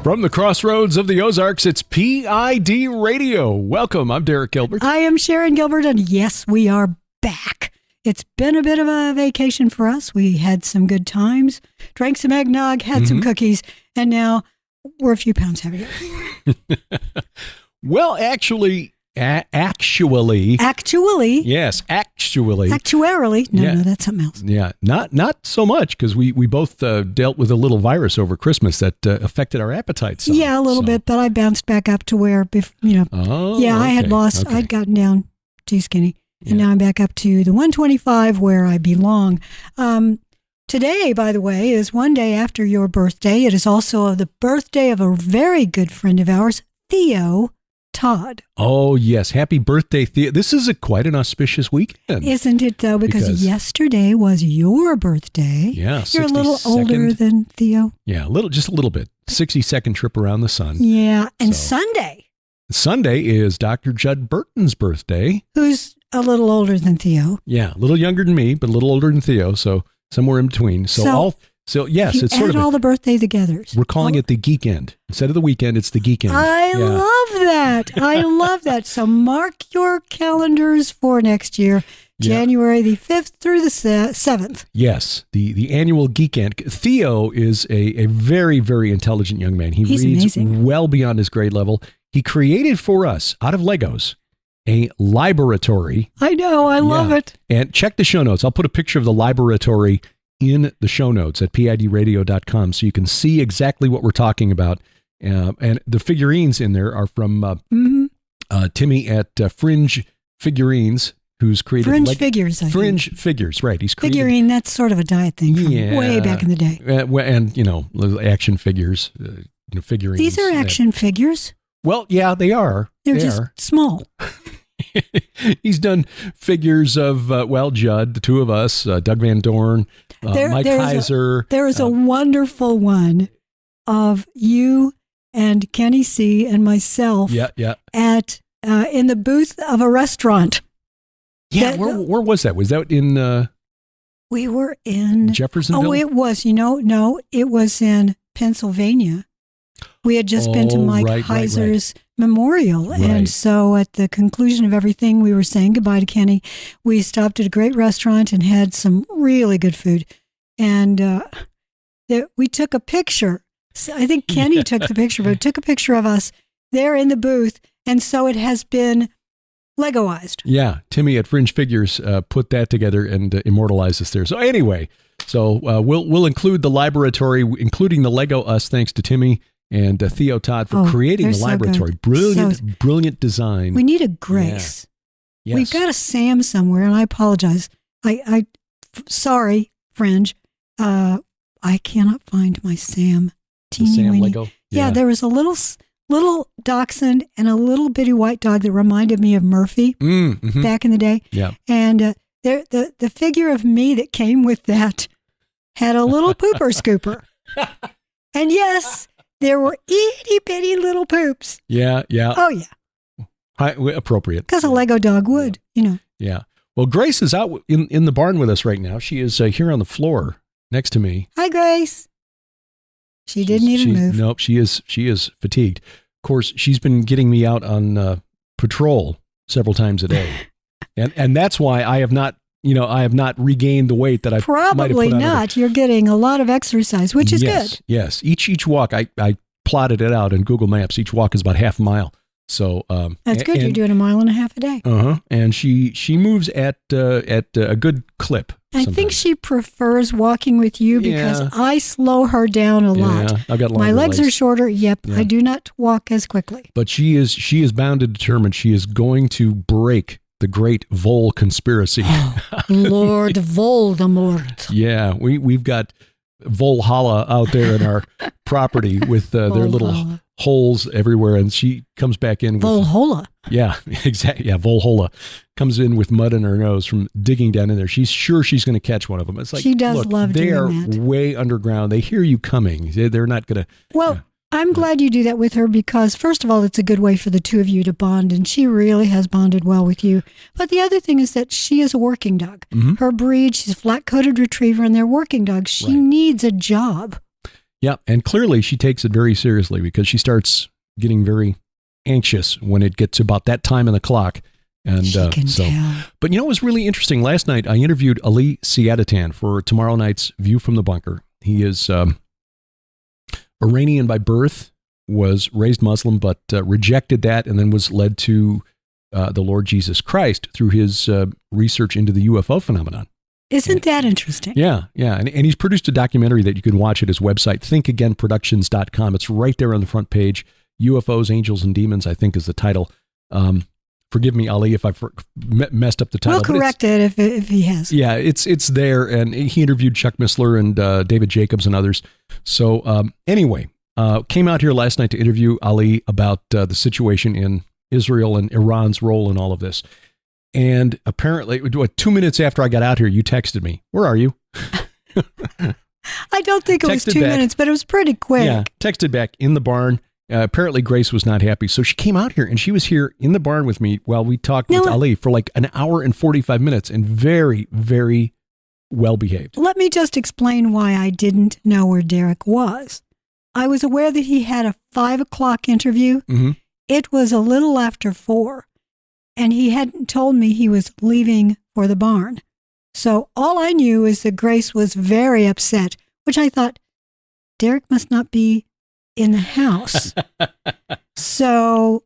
From the crossroads of the Ozarks, it's P.I.D. Radio. Welcome. I'm Derek Gilbert. I am Sharon Gilbert, and yes, we are back. It's been a bit of a vacation for us. We had some good times, drank some eggnog, had some cookies, and now we're a few pounds heavier. Well, actually. Yes, actuarially. No, that's something else. Yeah, not so much because we both dealt with a little virus over Christmas that affected our appetites. Yeah, a little bit, but I bounced back up to where, I had lost, I'd gotten down too skinny, and now I'm back up to the 125 where I belong. Today, by the way, is one day after your birthday. It is also the birthday of a very good friend of ours, Theo Todd. Oh, yes. Happy birthday, Theo. This is quite an auspicious weekend. Isn't it, though? Because yesterday was your birthday. Yeah. You're a little older than Theo. Yeah, just a little bit. 60-second trip around the sun. Yeah. And Sunday is Dr. Judd Burton's birthday. Who's a little older than Theo. Yeah, a little younger than me, but a little older than Theo. So somewhere in between. So yes, it's sort of all the birthday togethers. We're calling it the Geek End. Instead of the weekend, it's the Geek End. I love that. So mark your calendars for next year, January the 5th through the 7th. Yes, the annual Geek End. Theo is a very, very intelligent young man. He's reads amazing. Well beyond his grade level. He created for us, out of Legos, a laboratory. I know. I love it. And check the show notes. I'll put a picture of the laboratory in the show notes at pidradio.com so you can see exactly what we're talking about. And the figurines in there are from Timmy at Fringe Figurines, who's created Fringe Figures, right. He's created figurine, that's sort of a diet thing from way back in the day. And, action figures, figurines. These are action figures? Well, yeah, they are. They're just small. He's done figures of, Judd, the two of us, Doug Van Dorn, Mike Heiser. There is a wonderful one of you and Kenny C. and myself at in the booth of a restaurant. Yeah, where was that? Was that in... we were in... Jeffersonville? Oh, it was. No, it was in Pennsylvania. We had just been to Mike Heiser's memorial. Right. And so at the conclusion of everything, we were saying goodbye to Kenny. We stopped at a great restaurant and had some really good food. And we took a picture. So I think Kenny took the picture, but took a picture of us there in the booth. And so it has been Legoized. Yeah. Timmy at Fringe Figures put that together and immortalized us there. So anyway, we'll include the laboratory, including the Lego Us, thanks to Timmy and Theo Todd for creating the laboratory. So brilliant design. We need a Grace. Yeah. Yes. We've got a Sam somewhere, and I apologize. Sorry, Fringe. I cannot find my Sam. Sam Lego? Yeah, there was a little dachshund and a little bitty white dog that reminded me of Murphy back in the day. Yeah. And the figure of me that came with that had a little pooper scooper. And yes, there were itty bitty little poops. Yeah. Oh, yeah. Appropriate. Because a Lego dog would, Yeah. Well, Grace is out in the barn with us right now. She is here on the floor next to me. Hi, Grace. She didn't even move. Nope, she is fatigued. Of course, she's been getting me out on patrol several times a day. And that's why I have not regained the weight that I probably not. You're getting a lot of exercise, which is good. Yes. Each walk, I plotted it out in Google Maps. Each walk is about half a mile. So that's good. You're doing 1.5 miles a day. And she moves at a good clip. I think she prefers walking with you because I slow her down a lot. I've got longer My legs are shorter. Yep, I do not walk as quickly. But she is bound and determined. She is going to break the great Vol conspiracy. Lord Voldemort. Yeah, we've got Volhalla out there in our property with their little holes everywhere, and she comes back in with Volhola. Yeah, exactly. Yeah, Volhola comes in with mud in her nose from digging down in there. She's sure she's going to catch one of them. It's like, she does love doing that. They are way underground. They hear you coming. They're not going to. Well, I'm glad you do that with her because, first of all, it's a good way for the two of you to bond, and she really has bonded well with you. But the other thing is that she is a working dog. Mm-hmm. Her breed, she's a flat-coated retriever, and they're working dogs. She needs a job. Yeah, and clearly she takes it very seriously because she starts getting very anxious when it gets about that time on the clock. And she can tell. But it was really interesting. Last night, I interviewed Ali Siadatan for tomorrow night's View from the Bunker. He is Iranian by birth, was raised Muslim, but rejected that and then was led to the Lord Jesus Christ through his research into the UFO phenomenon. Isn't that interesting? Yeah. And he's produced a documentary that you can watch at his website, thinkagainproductions.com. It's right there on the front page. UFOs, Angels, and Demons, I think is the title. Forgive me, Ali, if I've messed up the title. We'll correct it if he has. Yeah, it's there, and he interviewed Chuck Missler and David Jacobs and others. So anyway, came out here last night to interview Ali about the situation in Israel and Iran's role in all of this. And apparently, 2 minutes after I got out here, you texted me. Where are you? I don't think it was 2 minutes, but it was pretty quick. Yeah, texted back in the barn. Apparently, Grace was not happy. So she came out here and she was here in the barn with me while we talked with Ali for like an hour and 45 minutes and very, very well behaved. Let me just explain why I didn't know where Derek was. I was aware that he had a 5 o'clock interview. Mm-hmm. It was a little after 4. And he hadn't told me he was leaving for the barn. So all I knew is that Grace was very upset, which I thought, Derek must not be in the house. So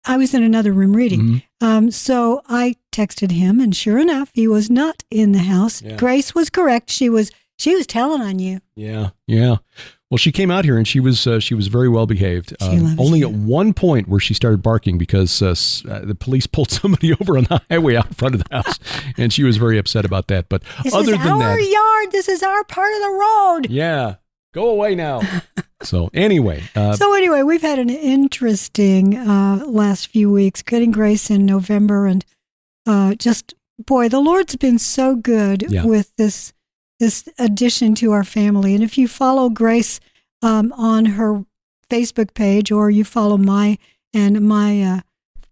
I was in another room reading. Mm-hmm. So I texted him, and sure enough, he was not in the house. Yeah. Grace was correct. She was telling on you. Yeah. Well, she came out here and she was very well behaved. Only at one point where she started barking because the police pulled somebody over on the highway out in front of the house, and she was very upset about that. But this other is than our that, yard. This is our part of the road. Yeah, go away now. So anyway, we've had an interesting last few weeks. Getting Grace in November, and the Lord's been so good with this addition to our family. And if you follow Grace on her Facebook page, or you follow my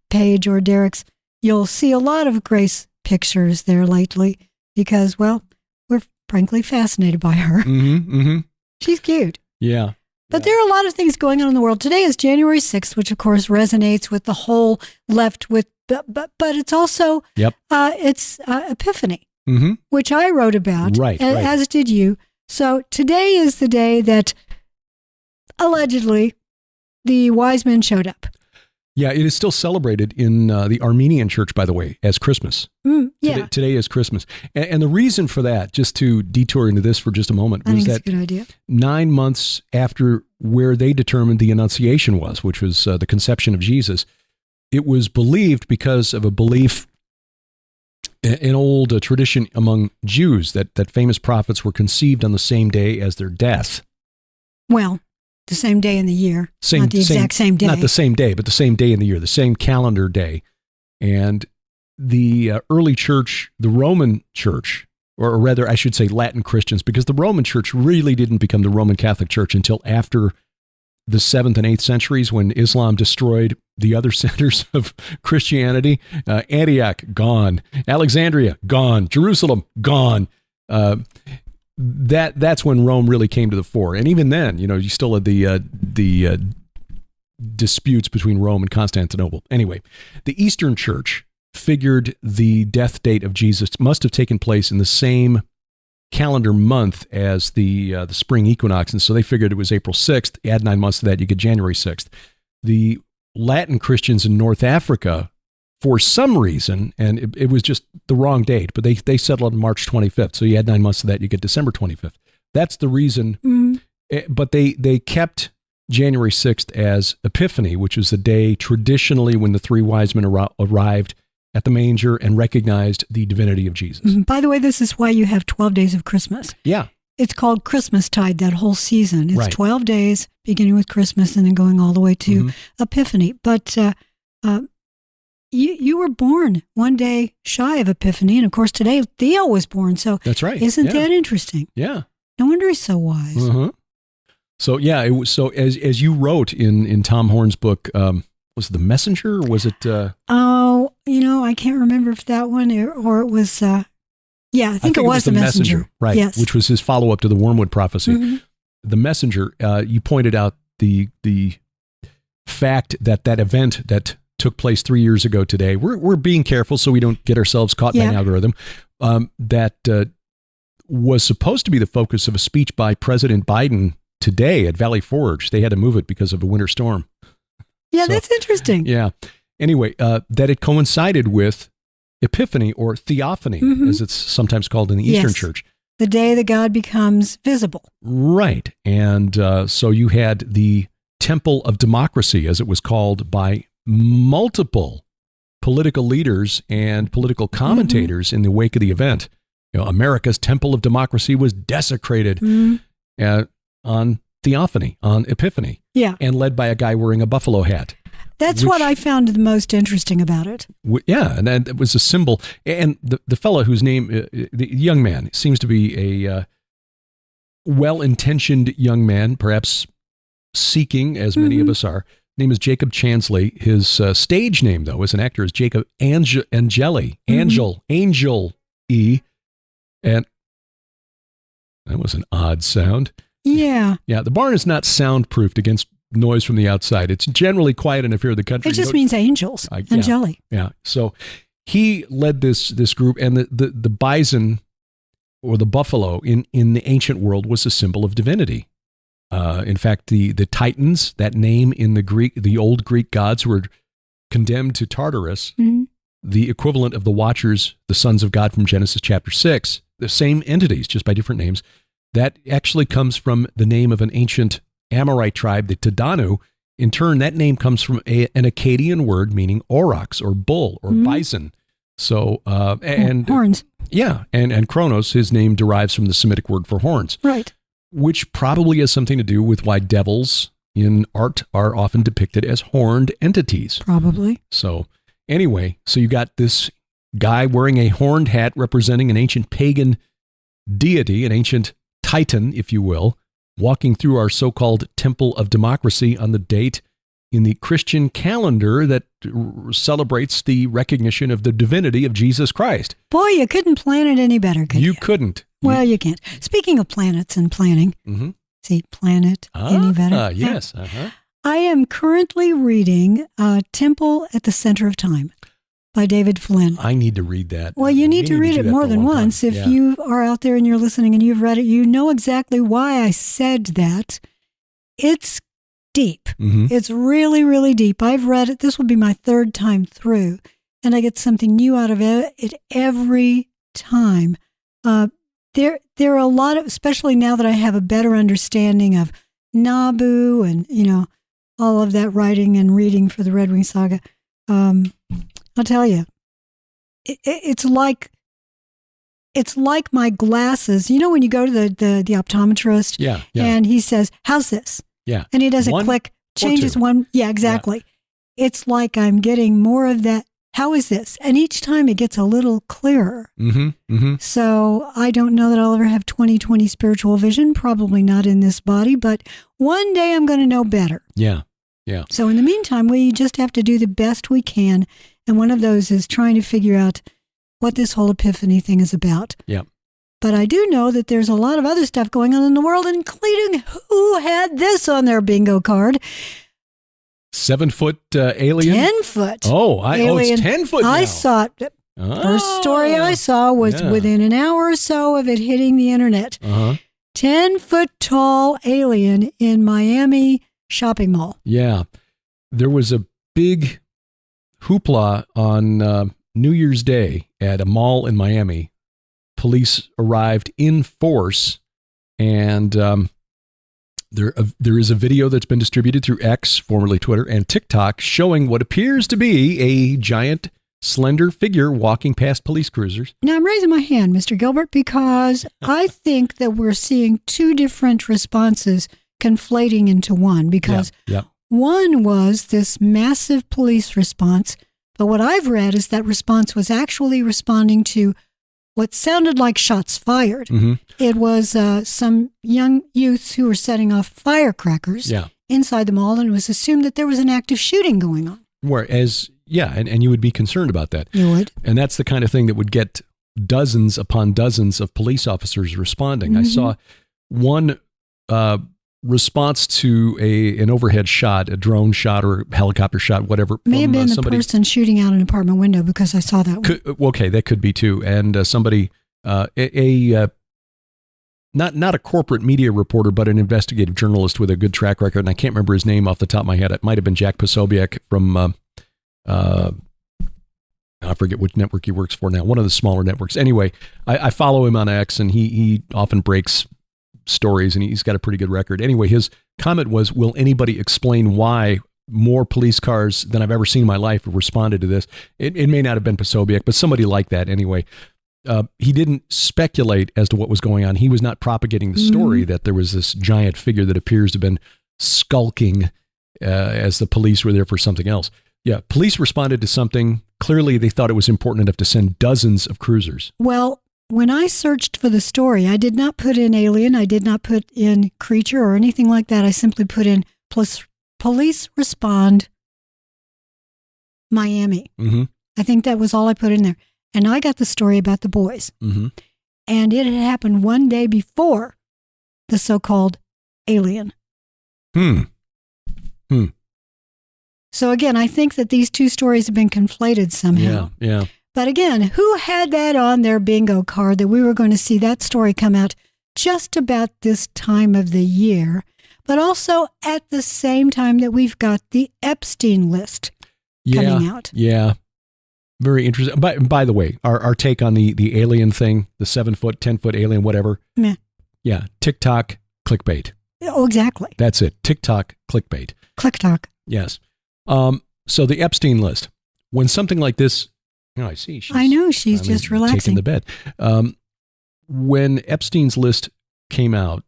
page or Derek's, you'll see a lot of Grace pictures there lately because, well, we're frankly fascinated by her. Mm-hmm, mm-hmm. She's cute. Yeah. But there are a lot of things going on in the world. Today is January 6th, which of course resonates with the whole left but it's also, it's Epiphany. Mm-hmm. Which I wrote about, as did you. So today is the day that allegedly the wise men showed up. Yeah, it is still celebrated in the Armenian church, by the way, as Christmas. Today is Christmas. And the reason for that, just to detour into this for just a moment, was that a good idea. 9 months after where they determined the Annunciation was, which was the conception of Jesus, it was believed because of a belief, an old tradition among Jews, that famous prophets were conceived on the same day as their death. Well, the same day in the year, not the exact same day. Not the same day, but the same day in the year, the same calendar day. And the early church, the Roman church, or rather I should say Latin Christians, because the Roman church really didn't become the Roman Catholic Church until after the 7th and 8th centuries, when Islam destroyed the other centers of Christianity. Antioch, gone. Alexandria, gone. Jerusalem, gone. That's when Rome really came to the fore. And even then, you still had the disputes between Rome and Constantinople. Anyway, the Eastern Church figured the death date of Jesus must have taken place in the same calendar month as the spring equinox, and so they figured it was April 6th. Add 9 months to that, you get January 6th. The Latin Christians in North Africa, for some reason, and it was just the wrong date, but they settled on March 25th. So you add 9 months to that, you get December 25th. That's the reason. Mm-hmm. But they kept January 6th as Epiphany, which was the day traditionally when the 3 wise men arrived at the manger and recognized the divinity of Jesus. Mm-hmm. By the way, this is why you have 12 days of Christmas. Yeah. It's called Christmastide, that whole season. It's right. 12 days, beginning with Christmas and then going all the way to Epiphany. But you were born one day shy of Epiphany. And of course, today Theo was born. So that's right. Isn't that interesting? Yeah. No wonder he's so wise. Uh-huh. So, yeah, it was, so as you wrote in Tom Horn's book, was it The Messenger, or was it? I can't remember if that one or it was. I think it was The Messenger. Right? Yes. Which was his follow up to the Wormwood prophecy. Mm-hmm. the messenger, you pointed out the fact that event that took place 3 years ago today, we're being careful so we don't get ourselves caught by an algorithm, that was supposed to be the focus of a speech by President Biden today at Valley Forge. They had to move it because of a winter storm. Yeah, that's interesting. Yeah. Anyway, that it coincided with Epiphany or Theophany, as it's sometimes called in the Eastern Church. The day that God becomes visible. Right. And so you had the Temple of Democracy, as it was called by multiple political leaders and political commentators in the wake of the event. America's Temple of Democracy was desecrated on Theophany, on Epiphany, and led by a guy wearing a buffalo hat. That's what I found the most interesting about it. And it was a symbol. And the fellow whose name, the young man, seems to be a well-intentioned young man, perhaps seeking, as many of us are. Name is Jacob Chansley. His stage name, though, as an actor, is Jacob Angeli. Angel E. And that was an odd sound. Yeah. Yeah, the barn is not soundproofed against noise from the outside. It's generally quiet enough here in the country. It just means angels. Angeli. Yeah. So he led this group, and the bison or the buffalo in the ancient world was a symbol of divinity. In fact, the Titans, that name in the old Greek gods who were condemned to Tartarus, the equivalent of the Watchers, the sons of God from Genesis chapter 6, the same entities, just by different names. That actually comes from the name of an ancient Amorite tribe, the Tadanu. In turn, that name comes from an Akkadian word meaning aurochs or bull or bison. So, and horns. Yeah. And Kronos, his name derives from the Semitic word for horns. Right. Which probably has something to do with why devils in art are often depicted as horned entities. Probably. So anyway, so you got this guy wearing a horned hat representing an ancient pagan deity, an ancient titan, if you will, walking through our so-called Temple of Democracy on the date in the Christian calendar that celebrates the recognition of the divinity of Jesus Christ. Boy, you couldn't plan it any better, could you? You couldn't. Well, you can't. Speaking of planets and planning, see, planet any better? Yes. I am currently reading Temple at the Center of Time by David Flynn. I need to read that. Well, you need to read it more than once. If you are out there and you're listening and you've read it, you know exactly why I said that. It's deep. It's really, really deep. I've read it. This will be my third time through, and I get something new out of it every time. There are a lot of, especially now that I have a better understanding of Nabu and, all of that writing and reading for the Red Wing Saga. I'll tell you, it's like my glasses. When you go to the optometrist and he says, "How's this?" Yeah. And he does a click, changes one. Yeah, exactly. Yeah. It's like I'm getting more of that. How is this? And each time it gets a little clearer. So I don't know that I'll ever have 20/20 spiritual vision, probably not in this body, but one day I'm going to know better. Yeah. So in the meantime, we just have to do the best we can. And one of those is trying to figure out what this whole Epiphany thing is about. Yeah. But I do know that there's a lot of other stuff going on in the world, including who had this on their bingo card. 7-foot alien? 10-foot. It's 10 foot now. I saw it. First story I saw was within an hour or so of it hitting the internet. 10-foot tall alien in Miami shopping mall. Yeah. There was a big hoopla on New Year's Day at a mall in Miami. Police arrived in force, and there is a video that's been distributed through X, formerly Twitter, and TikTok showing what appears to be a giant, slender figure walking past police cruisers. Now, I'm raising my hand, Mr. Gilbert, because I think that we're seeing two different responses conflating into one, because one was this massive police response, but what I've read is that response was actually responding to what sounded like shots fired. It was some young youths who were setting off firecrackers inside the mall, and it was assumed that there was an active shooting going on. Whereas, and you would be concerned about that. You would. And that's the kind of thing that would get dozens upon dozens of police officers responding. I saw one response to an overhead shot, a drone shot or helicopter shot, whatever. May have been the person shooting out an apartment window, because I saw that one. Okay, that could be too. And somebody, not a corporate media reporter, but an investigative journalist with a good track record. And I can't remember his name off the top of my head. It might have been Jack Posobiec from, I forget which network he works for now, one of the smaller networks. Anyway, I follow him on X, and he often breaks stories, and he's got a pretty good record. Anyway, his comment was, will anybody explain why more police cars than I've ever seen in my life have responded to this? It may not have been Posobiec, but somebody like that anyway. He didn't speculate as to what was going on. He was not propagating the story that there was this giant figure that appears to have been skulking as the police were there for something else. Yeah, police responded to something. Clearly, they thought it was important enough to send dozens of cruisers. Well, when I searched for the story, I did not put in alien. I did not put in creature or anything like that. I simply put in police respond Miami. I think that was all I put in there. And I got the story about the boys. And it had happened one day before the so-called alien. So again, I think that these two stories have been conflated somehow. Yeah. But again, who had that on their bingo card that we were going to see that story come out just about this time of the year, but also at the same time that we've got the Epstein list coming out? Yeah. Very interesting. By the way, our take on the alien thing, the 7-foot, 10-foot alien, whatever. Yeah. TikTok clickbait. Oh, exactly. That's it. TikTok clickbait. ClickTok. Yes. So the Epstein list, when something like this, I see. She's just relaxing. Taking the bed. When Epstein's list came out,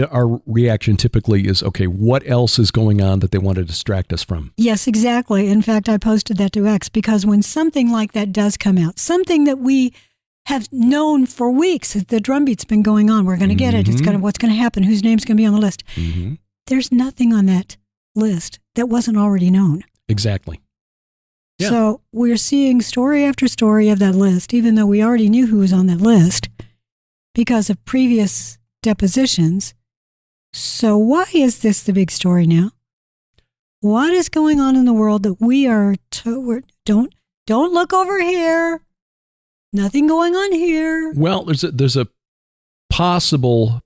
our reaction typically is, okay, what else is going on that they want to distract us from? Yes, exactly. In fact, I posted that to X, because when something like that does come out, something that we have known for weeks, the drumbeat's been going on, we're going to get it. It's what's going to happen? Whose name's going to be on the list? There's nothing on that list that wasn't already known. Exactly. Yeah. So we're seeing story after story of that list, even though we already knew who was on that list because of previous depositions. So why is this the big story now? What is going on in the world that we are don't look over here. Nothing going on here. Well, there's a possible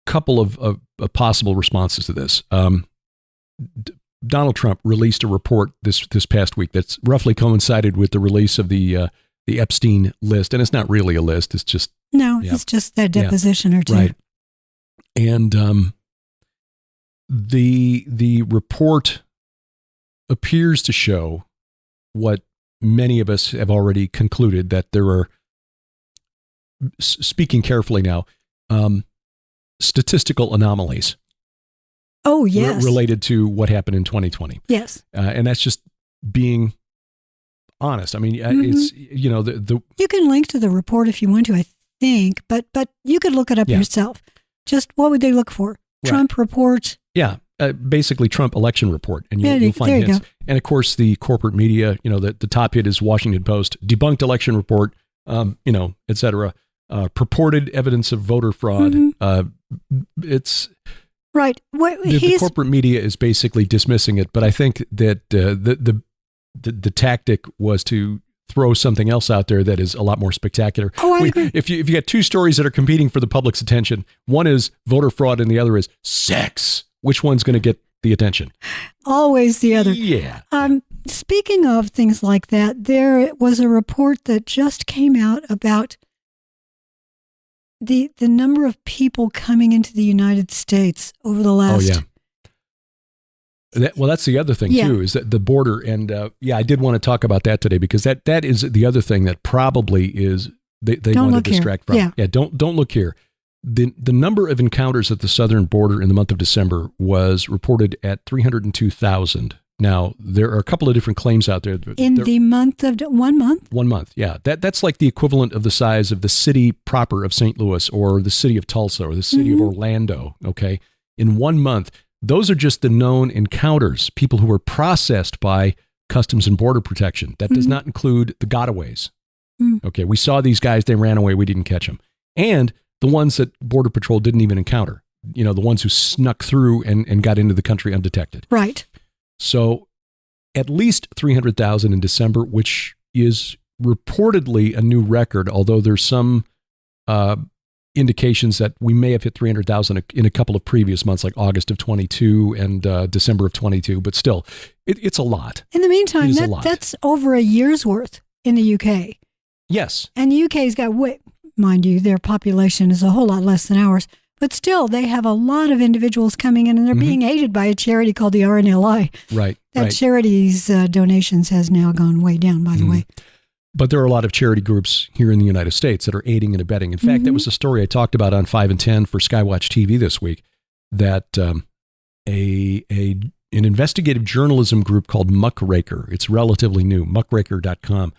couple of possible responses to this. Donald Trump released a report this past week that's roughly coincided with the release of the Epstein list, and it's not really a list. It's just it's just that deposition or two, right? And the report appears to show what many of us have already concluded, that there are, speaking carefully now, statistical anomalies. Oh, yes. Related to what happened in 2020. Yes. And that's just being honest. I mean, it's, the you can link to the report if you want to, I think, but you could look it up yourself. Just what would they look for? Trump report? Yeah. Basically Trump election report. And you'll find hints. And of course, the corporate media, the top hit is Washington Post, debunked election report, et cetera. Purported evidence of voter fraud. It's right. The corporate media is basically dismissing it, but I think that the tactic was to throw something else out there that is a lot more spectacular. Oh, I agree. If you got two stories that are competing for the public's attention, one is voter fraud and the other is sex. Which one's going to get the attention? Always the other. Yeah. Speaking of things like that, there was a report that just came out about the number of people coming into the United States over the last. Oh, yeah. That's the other thing too, is that the border. And I did want to talk about that today, because that is the other thing that probably is they want to distract from. Yeah. Don't look here. The number of encounters at the southern border in the month of December was reported at 302,000. Now, there are a couple of different claims out there. In the month of 1 month? 1 month, yeah. That's like the equivalent of the size of the city proper of St. Louis, or the city of Tulsa, or the city of Orlando, okay? In 1 month, those are just the known encounters, people who were processed by Customs and Border Protection. That does not include the gotaways. Okay, we saw these guys, they ran away, we didn't catch them. And the ones that Border Patrol didn't even encounter. the ones who snuck through and got into the country undetected. Right. So at least 300,000 in December, which is reportedly a new record, although there's some indications that we may have hit 300,000 in a couple of previous months, like August of 22 and December of 22. But still, it's a lot. In the meantime, that's over a year's worth in the UK. Yes. And the UK's got, mind you, their population is a whole lot less than ours. But still, they have a lot of individuals coming in, and they're being aided by a charity called the RNLI. Right. That charity's donations has now gone way down, by the way. But there are a lot of charity groups here in the United States that are aiding and abetting. In fact, that was a story I talked about on 5 and 10 for Skywatch TV this week, that an investigative journalism group called Muckraker, it's relatively new, muckraker.com,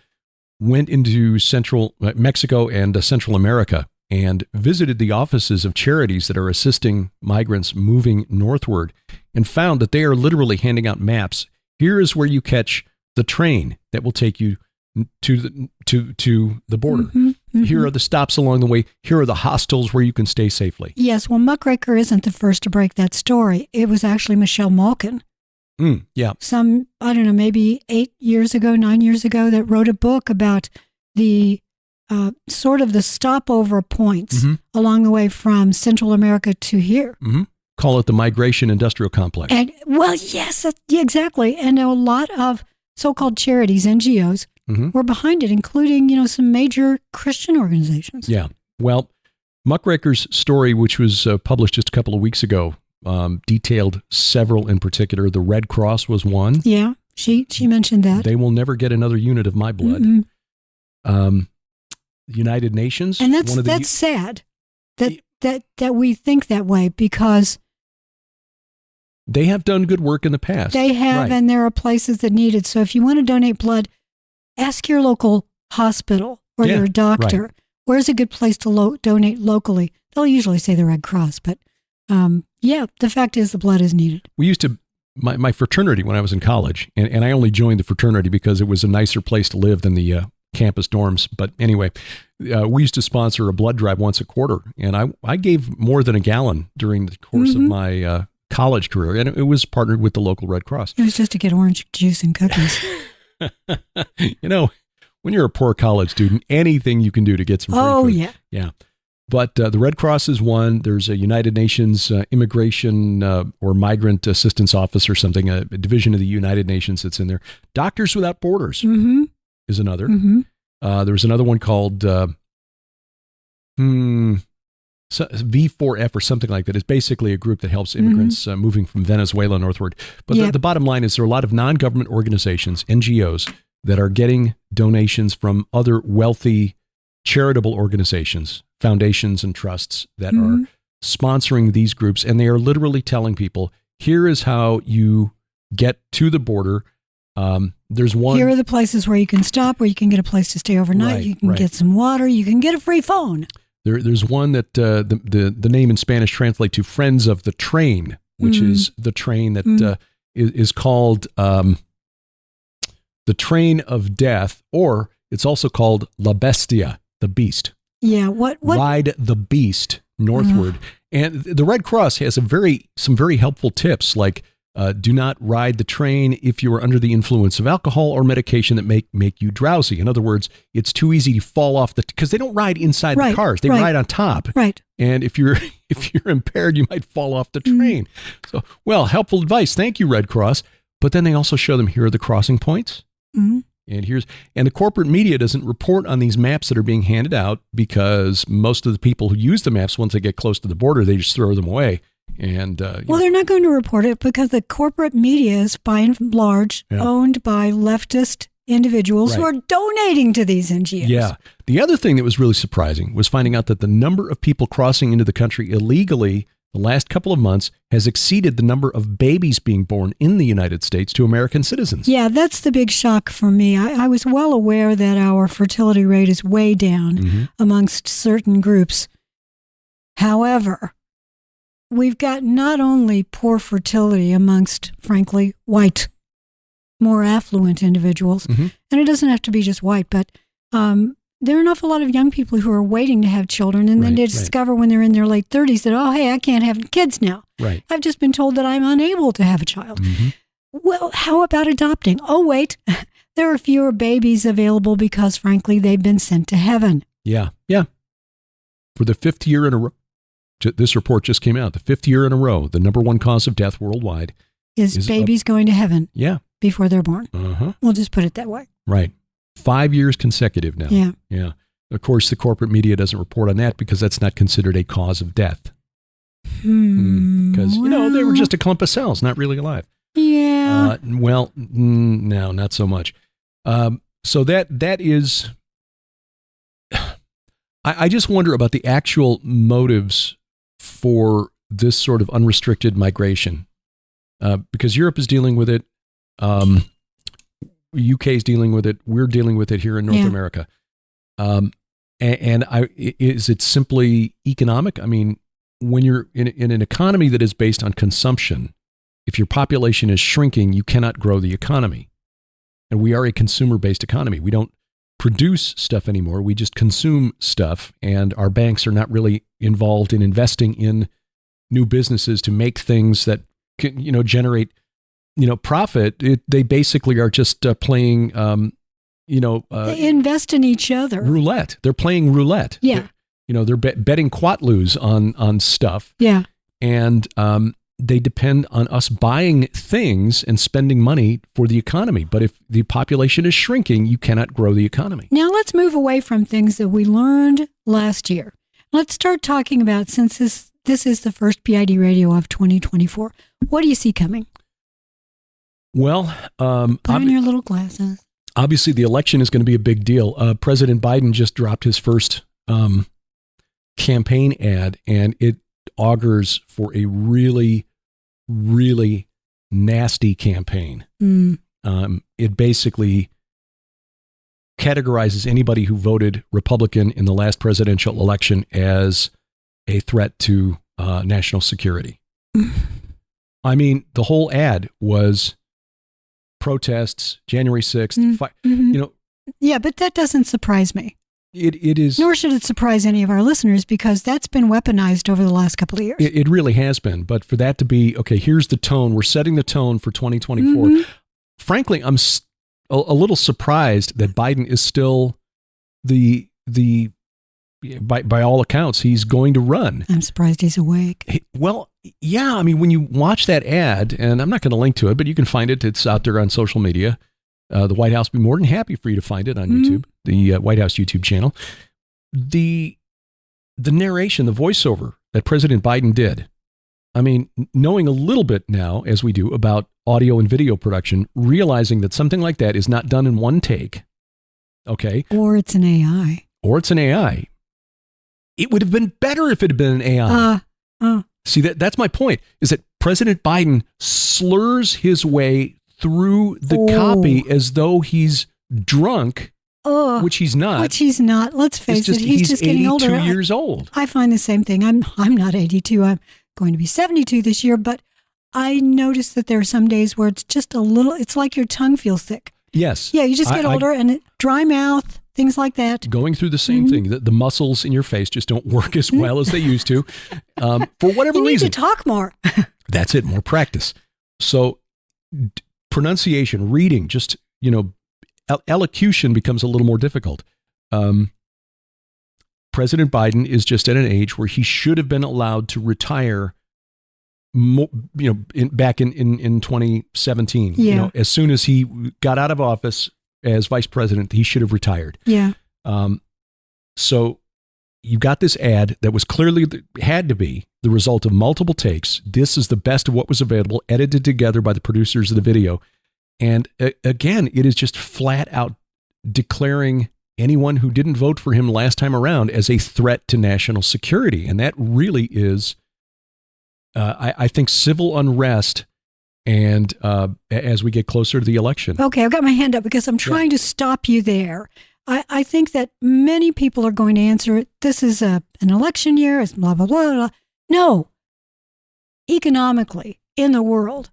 went into Central Mexico and Central America and visited the offices of charities that are assisting migrants moving northward, and found that they are literally handing out maps. Here is where you catch the train that will take you to the border. Here are the stops along the way. Here are the hostels where you can stay safely. Yes, well, Muckraker isn't the first to break that story. It was actually Michelle Malkin. Yeah. Some, I don't know, maybe 9 years ago, that wrote a book about the sort of the stopover points along the way from Central America to here. Call it the migration industrial complex. And well, yes, exactly. And a lot of so-called charities, NGOs, were behind it, including, some major Christian organizations. Yeah. Well, Muckraker's story, which was published just a couple of weeks ago, detailed several in particular. The Red Cross was one. Yeah, she mentioned that. They will never get another unit of my blood. The United Nations. And that's sad that we think that way, because they have done good work in the past. They have, and there are places that need it. So if you want to donate blood, ask your local hospital or your doctor, where's a good place to donate locally? They'll usually say the Red Cross, but the fact is the blood is needed. We used to, my fraternity when I was in college, and I only joined the fraternity because it was a nicer place to live than the campus dorms. But anyway, we used to sponsor a blood drive once a quarter, and I gave more than a gallon during the course of my college career, and it was partnered with the local Red Cross. It was just to get orange juice and cookies. When you're a poor college student, anything you can do to get some free food. Yeah. But the Red Cross is one. There's a United Nations Immigration or Migrant Assistance Office or something, a division of the United Nations that's in there. Doctors Without Borders is another. There's another one called V4F or something like that. It's basically a group that helps immigrants moving from Venezuela northward. But the bottom line is there are a lot of non-government organizations, NGOs, that are getting donations from other wealthy charitable organizations, foundations and trusts that are sponsoring these groups. And they are literally telling people, here is how you get to the border. There's one. Here are the places where you can stop, where you can get a place to stay overnight. You can get some water. You can get a free phone. There's one that the name in Spanish translates to Friends of the Train, which is the train that is called the Train of Death, or it's also called La Bestia, the Beast. Yeah, what? Ride the Beast northward. And the Red Cross has some very helpful tips, like do not ride the train if you are under the influence of alcohol or medication that make you drowsy. In other words, it's too easy to fall off because they don't ride inside the cars; they ride on top. Right. And if you're impaired, you might fall off the train. So, helpful advice. Thank you, Red Cross. But then they also show them, here are the crossing points. And the corporate media doesn't report on these maps that are being handed out, because most of the people who use the maps, once they get close to the border, they just throw them away. And they're not going to report it because the corporate media is by and large owned by leftist individuals who are donating to these NGOs. Yeah. The other thing that was really surprising was finding out that the number of people crossing into the country illegally the last couple of months has exceeded the number of babies being born in the United States to American citizens. Yeah, that's the big shock for me. I was well aware that our fertility rate is way down amongst certain groups. However, we've got not only poor fertility amongst, frankly, white, more affluent individuals, and it doesn't have to be just white, but there are an awful lot of young people who are waiting to have children, and then they discover when they're in their late 30s that, oh, hey, I can't have kids now. Right. I've just been told that I'm unable to have a child. Mm-hmm. Well, how about adopting? Oh, wait, there are fewer babies available because, frankly, they've been sent to heaven. Yeah. For the 5th year in a row, this report just came out, the 5th year in a row, the number one cause of death worldwide is babies going to heaven before they're born. Uh-huh. We'll just put it that way. Right. 5 years consecutive now. Yeah. Of course, the corporate media doesn't report on that because that's not considered a cause of death. Because, they were just a clump of cells, not really alive. Yeah. No, not so much. So that is... I just wonder about the actual motives for this sort of unrestricted migration. Because Europe is dealing with it. UK is dealing with it. We're dealing with it here in North America. Is it simply economic? I mean, when you're in an economy that is based on consumption, if your population is shrinking, you cannot grow the economy. And we are a consumer-based economy. We don't produce stuff anymore. We just consume stuff, and our banks are not really involved in investing in new businesses to make things that can, generate, profit. They basically are just playing, they invest in each other. Roulette. They're playing roulette. Yeah. They're betting quatloos on stuff. Yeah. And they depend on us buying things and spending money for the economy. But if the population is shrinking, you cannot grow the economy. Now let's move away from things that we learned last year. Let's start talking about, since this is the first PID radio of 2024. What do you see coming? Well, put on your little glasses. Obviously, the election is going to be a big deal. President Biden just dropped his first campaign ad, and it augurs for a really, really nasty campaign. It basically categorizes anybody who voted Republican in the last presidential election as a threat to national security. I mean, the whole ad was protests, January 6th. Yeah, but that doesn't surprise me. It is. Nor should it surprise any of our listeners, because that's been weaponized over the last couple of years. It really has been. But for that to be, okay, here's the tone. We're setting the tone for 2024. Frankly, I'm a little surprised that Biden is still by all accounts, he's going to run. I'm surprised he's awake. Well, yeah. I mean, when you watch that ad, and I'm not going to link to it, but you can find it. It's out there on social media. The White House will be more than happy for you to find it on YouTube, the White House YouTube channel. The narration, the voiceover that President Biden did, I mean, knowing a little bit now, as we do, about audio and video production, realizing that something like that is not done in one take, okay? Or it's an AI. It would have been better if it had been an AI. See, that's my point, is that President Biden slurs his way through the copy as though he's drunk, which he's not. Let's face it, he's just getting older. 82 years old. I find the same thing. I'm not 82. I'm going to be 72 this year, but I notice that there are some days where it's just a little, it's like your tongue feels thick. Yes. Yeah, you just get older and dry mouth, things like that. Going through the same thing. The muscles in your face just don't work as well as they used to. For whatever reason. You need to talk more. That's it, more practice. So pronunciation, reading, just, elocution becomes a little more difficult. President Biden is just at an age where he should have been allowed to retire back in 2017. Yeah. As soon as he got out of office as vice president, he should have retired. Yeah. So you got this ad that was clearly had to be the result of multiple takes. This is the best of what was available, edited together by the producers of the video. And again, it is just flat out declaring anyone who didn't vote for him last time around as a threat to national security. And that really is, I think, civil unrest. And as we get closer to the election. Okay, I've got my hand up because I'm trying to stop you there. I think that many people are going to answer it. This is an election year. It's blah, blah, blah, blah. No. Economically, in the world,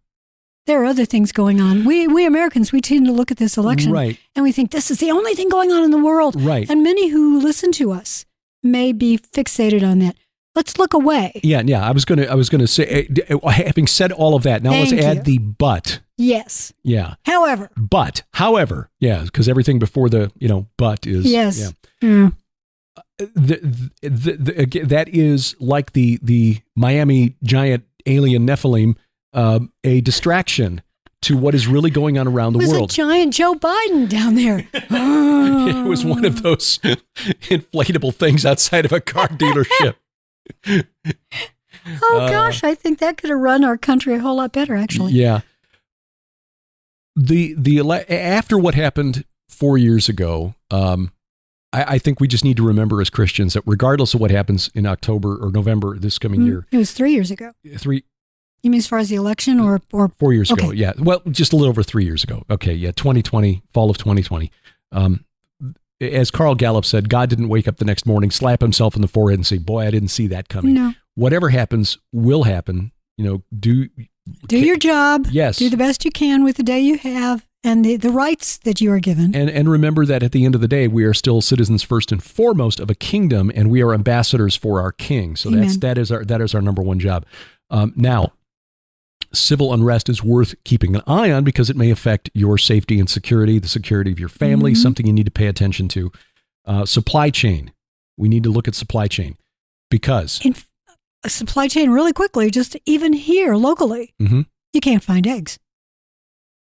there are other things going on. We Americans, we tend to look at this election and we think this is the only thing going on in the world. Right. And many who listen to us may be fixated on that. Let's look away. Yeah. I was gonna say, having said all of that, now let's add the but. Yes. Yeah. However, yeah, because everything before the but is yes. Yeah. That is like the Miami giant alien Nephilim. A distraction to what is really going on around the world. It was a giant Joe Biden down there. It was one of those inflatable things outside of a car dealership. Oh, gosh, I think that could have run our country a whole lot better, actually. Yeah. After what happened 4 years ago, I think we just need to remember as Christians that regardless of what happens in October or November this coming year. It was 3 years ago. You mean as far as the election or 4 years ago? Yeah. Well, just a little over 3 years ago. Okay. Yeah. 2020, fall of 2020. As Carl Gallup said, God didn't wake up the next morning, slap himself in the forehead and say, boy, I didn't see that coming. No. Whatever happens will happen. Do your job. Yes. Do the best you can with the day you have and the rights that you are given. And remember that at the end of the day, we are still citizens first and foremost of a kingdom, and we are ambassadors for our king. So Amen. that is our number one job. Now, civil unrest is worth keeping an eye on because it may affect your safety and security, the security of your family, something you need to pay attention to. Supply chain. We need to look at supply chain because... a supply chain really quickly, just even here locally, you can't find eggs.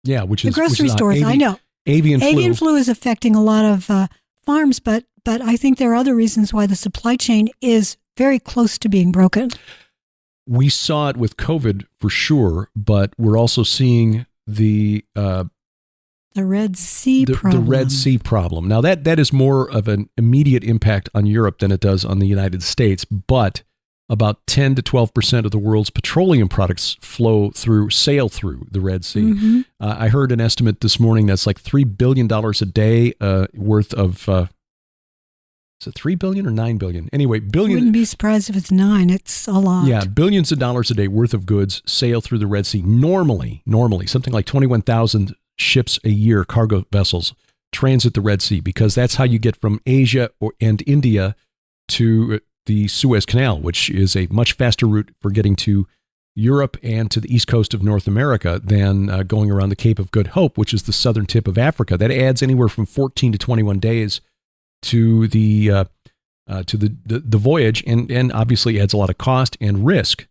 Yeah, which is... The grocery stores, I know. Avian flu is affecting a lot of farms, but I think there are other reasons why the supply chain is very close to being broken. We saw it with COVID for sure, but we're also seeing the Red Sea problem. The Red Sea problem. Now that is more of an immediate impact on Europe than it does on the United States, but about 10 to 12% of the world's petroleum products sail through the Red Sea. I heard an estimate this morning that's like $3 billion a day worth of. Is it 3 billion or 9 billion? Anyway, billion. Wouldn't be surprised if it's 9. It's a lot. Yeah, billions of dollars a day worth of goods sail through the Red Sea. Normally, something like 21,000 ships a year, cargo vessels, transit the Red Sea because that's how you get from Asia and India to the Suez Canal, which is a much faster route for getting to Europe and to the east coast of North America than going around the Cape of Good Hope, which is the southern tip of Africa. That adds anywhere from 14 to 21 days to the voyage, and obviously adds a lot of cost and risk.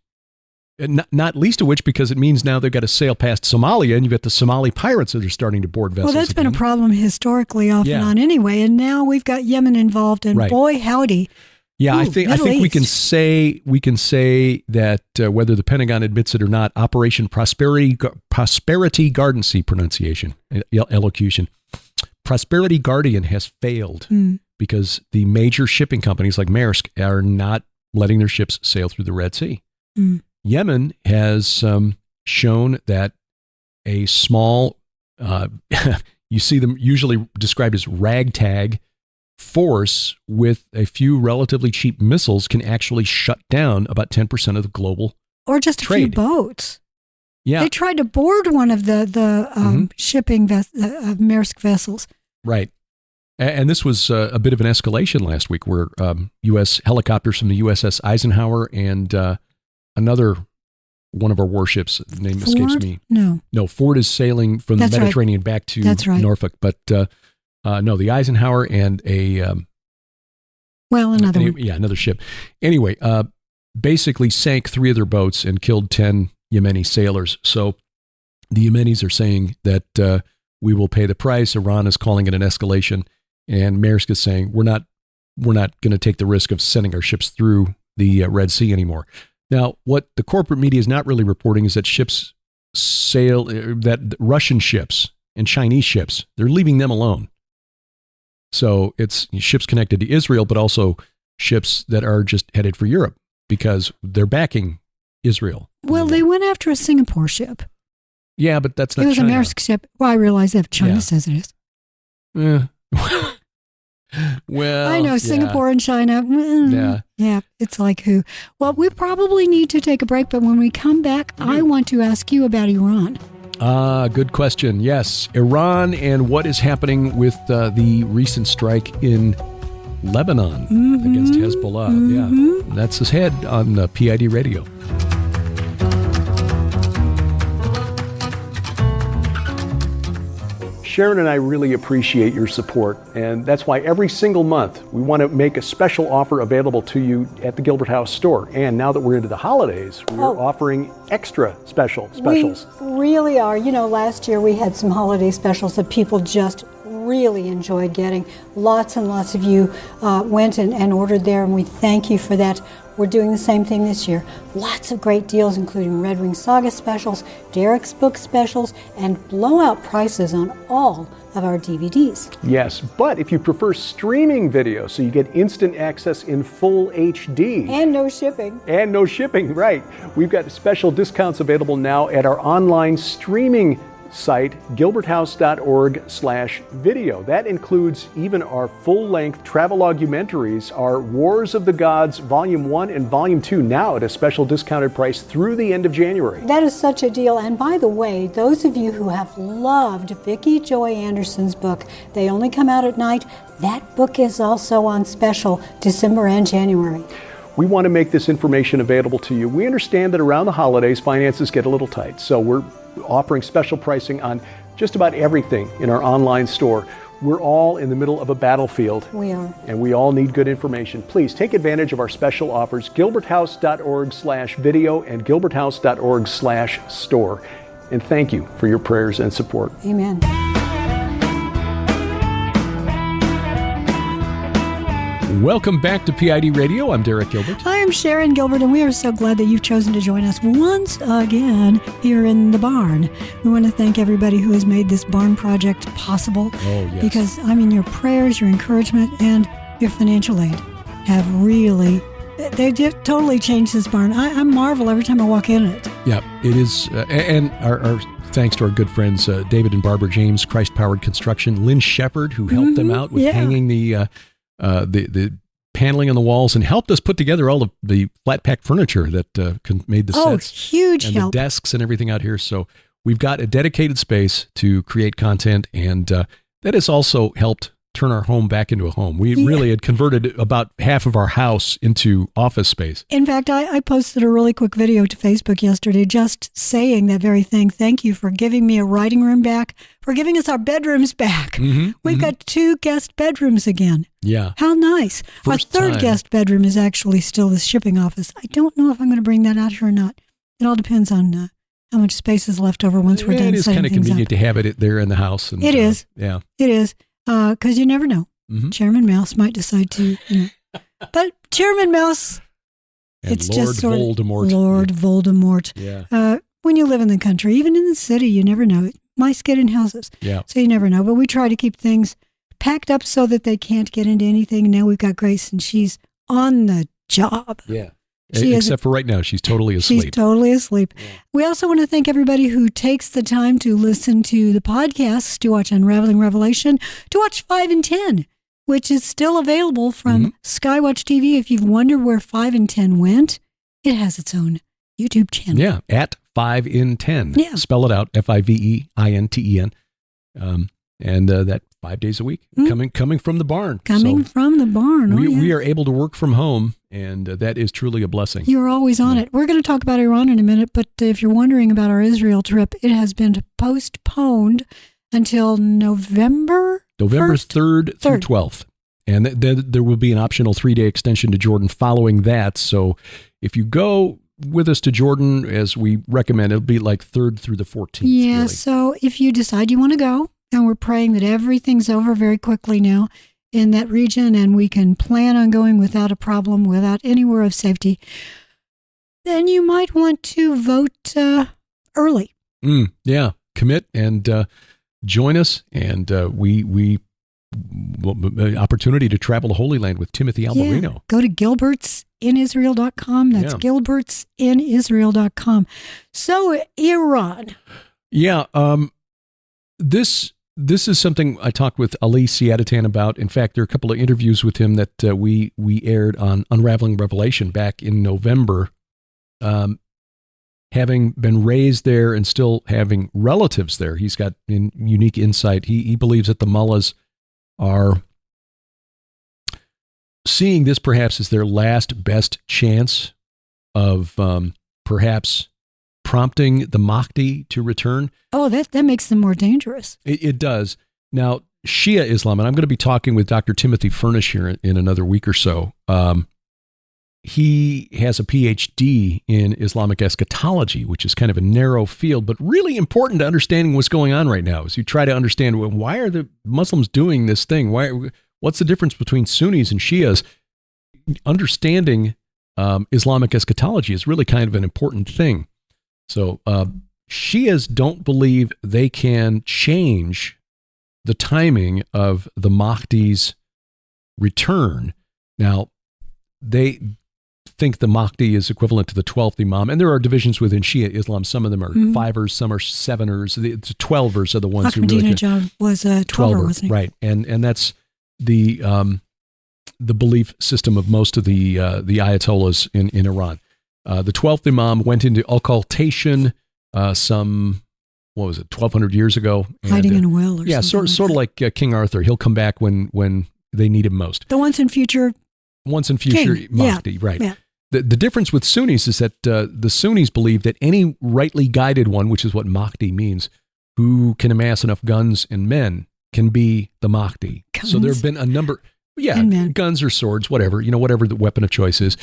And not least of which because it means now they've got to sail past Somalia, and you've got the Somali pirates that are starting to board vessels. Well, that's again. been a problem historically off and on anyway, and now we've got Yemen involved, and boy howdy. Yeah, I think we can say that whether the Pentagon admits it or not, Operation Prosperity Guardian pronunciation, elocution. Prosperity Guardian has failed because the major shipping companies like Maersk are not letting their ships sail through the Red Sea. Yemen has shown that a small, you see them usually described as ragtag force with a few relatively cheap missiles can actually shut down about 10% of the global or just trade. A few boats. Yeah, they tried to board one of the shipping Maersk vessels. Right. And this was a bit of an escalation last week where U.S. helicopters from the USS Eisenhower and another one of our warships, the name escapes me. No, Ford is sailing from the Mediterranean back to Norfolk. But no, the Eisenhower and another one. Yeah, another ship. Anyway, basically sank 3 of their boats and killed 10 Yemeni sailors. So the Yemenis are saying that we will pay the price. Iran is calling it an escalation. And Maersk is saying, we're not going to take the risk of sending our ships through the Red Sea anymore. Now, what the corporate media is not really reporting is that that Russian ships and Chinese ships, they're leaving them alone. So it's ships connected to Israel, but also ships that are just headed for Europe because they're backing Israel. Well, they went after a Singapore ship. Yeah, but that's not China. It was a Maersk ship. Well, I realize that China says it is. Well, I know Singapore and China. Yeah, it's like who? Well, we probably need to take a break, but when we come back, I want to ask you about Iran. Good question. Yes, Iran and what is happening with the recent strike in Lebanon against Hezbollah. Yeah, that's ahead on PID Radio. Sharon and I really appreciate your support, and that's why every single month we want to make a special offer available to you at the Gilbert House store. And now that we're into the holidays, we're offering extra specials. We really are. You know, last year we had some holiday specials that people just really enjoyed getting. Lots and lots of you went and ordered there, and we thank you for that. We're doing the same thing this year. Lots of great deals, including Red Wing Saga specials, Derek's book specials, and blowout prices on all of our DVDs. Yes, but if you prefer streaming video, so you get instant access in full HD. And no shipping. And no shipping, right. We've got special discounts available now at our online streaming site, gilberthouse.org/video. That includes even our full-length travel documentaries, our Wars of the Gods Volume 1 and Volume 2, now at a special discounted price through the end of January. That is such a deal. And by the way, those of you who have loved Vicki Joy Anderson's book, They Only Come Out at Night, that book is also on special December and January. We want to make this information available to you. We understand that around the holidays, finances get a little tight, so we're offering special pricing on just about everything in our online store. We're all in the middle of a battlefield. We are. And we all need good information. Please take advantage of our special offers, gilberthouse.org/video and gilberthouse.org/store. And thank you for your prayers and support. Amen. Welcome back to PID Radio. I'm Derek Gilbert. I am Sharon Gilbert, and we are so glad that you've chosen to join us once again here in the barn. We want to thank everybody who has made this barn project possible. Oh, yes. Because, your prayers, your encouragement, and your financial aid have really, they just totally changed this barn. I marvel every time I walk in it. Yeah, it is. And our thanks to our good friends, David and Barbara James, Christ Powered Construction, Lynn Shepard, who helped them out with hanging the paneling on the walls and helped us put together all of the flat pack furniture that made the sets. Oh, huge and help. The desks and everything out here. So we've got a dedicated space to create content, and that has also helped turn our home back into a home. We really had converted about half of our house into office space. In fact, I posted a really quick video to Facebook yesterday just saying that very thing. Thank you for giving me a writing room back, for giving us our bedrooms back. We've got 2 guest bedrooms again. Yeah. How nice. Our third guest bedroom is actually still the shipping office. I don't know if I'm going to bring that out here or not. It all depends on how much space is left over once we're done. It is kind of convenient to have it there in the house. And, it is. Yeah. It is. Because you never know. Chairman Mouse might decide to, But Chairman Mouse, and it's Lord just sort Voldemort. of Lord Voldemort. Yeah. When you live in the country, even in the city, you never know. Mice get in houses. Yeah. So you never know. But we try to keep things packed up so that they can't get into anything. Now we've got Grace, and she's on the job. Yeah. Except for right now, she's totally asleep. She's totally asleep. Yeah. We also want to thank everybody who takes the time to listen to the podcasts, to watch Unraveling Revelation, to watch 5 and 10, which is still available from Skywatch TV. If you've wondered where 5 and 10 went, it has its own YouTube channel. Yeah, at 5 in 10. Yeah. Spell it out, FIVEINTEN. And that 5 days a week, coming from the barn. Coming from the barn. We are able to work from home, and that is truly a blessing. You're always on it. We're going to talk about Iran in a minute, but if you're wondering about our Israel trip, it has been postponed until November 3rd through 12th. And there will be an optional 3-day extension to Jordan following that. So if you go with us to Jordan, as we recommend, it'll be like 3rd through the 14th. Yeah, really. So if you decide you want to go, and we're praying that everything's over very quickly now in that region, and we can plan on going without a problem, without anywhere of safety, then you might want to vote early. Yeah, commit and join us, and we opportunity to travel to Holy Land with Timothy Albarino. Yeah. Go to gilbertsinisrael.com. That's gilbertsinisrael.com. So Iran. Yeah, This is something I talked with Ali Siadatan about. In fact, there are a couple of interviews with him that we aired on Unraveling Revelation back in November. having been raised there and still having relatives there, he's got unique insight. He believes that the mullahs are seeing this perhaps as their last best chance of perhaps prompting the Mahdi to return. Oh, that makes them more dangerous. It does. Now, Shia Islam, and I'm going to be talking with Dr. Timothy Furnish here in another week or so. He has a PhD in Islamic eschatology, which is kind of a narrow field, but really important to understanding what's going on right now as you try to understand, well, why are the Muslims doing this thing? What's the difference between Sunnis and Shias? Understanding Islamic eschatology is really kind of an important thing. So Shias don't believe they can change the timing of the Mahdi's return. Now, they think the Mahdi is equivalent to the 12th Imam, and there are divisions within Shia Islam. Some of them are fivers, some are seveners. The 12ers are the ones who really was a 12er, wasn't he? Right, and that's the belief system of most of the Ayatollahs in Iran. The 12th Imam went into occultation some, 1,200 years ago. Hiding in a well or something. Yeah, sort of like King Arthur. He'll come back when they need him most. The once in future Mahdi, yeah. right. Yeah. The difference with Sunnis is that the Sunnis believe that any rightly guided one, which is what Mahdi means, who can amass enough guns and men can be the Mahdi. Guns? So there have been a number, guns or swords, whatever the weapon of choice is.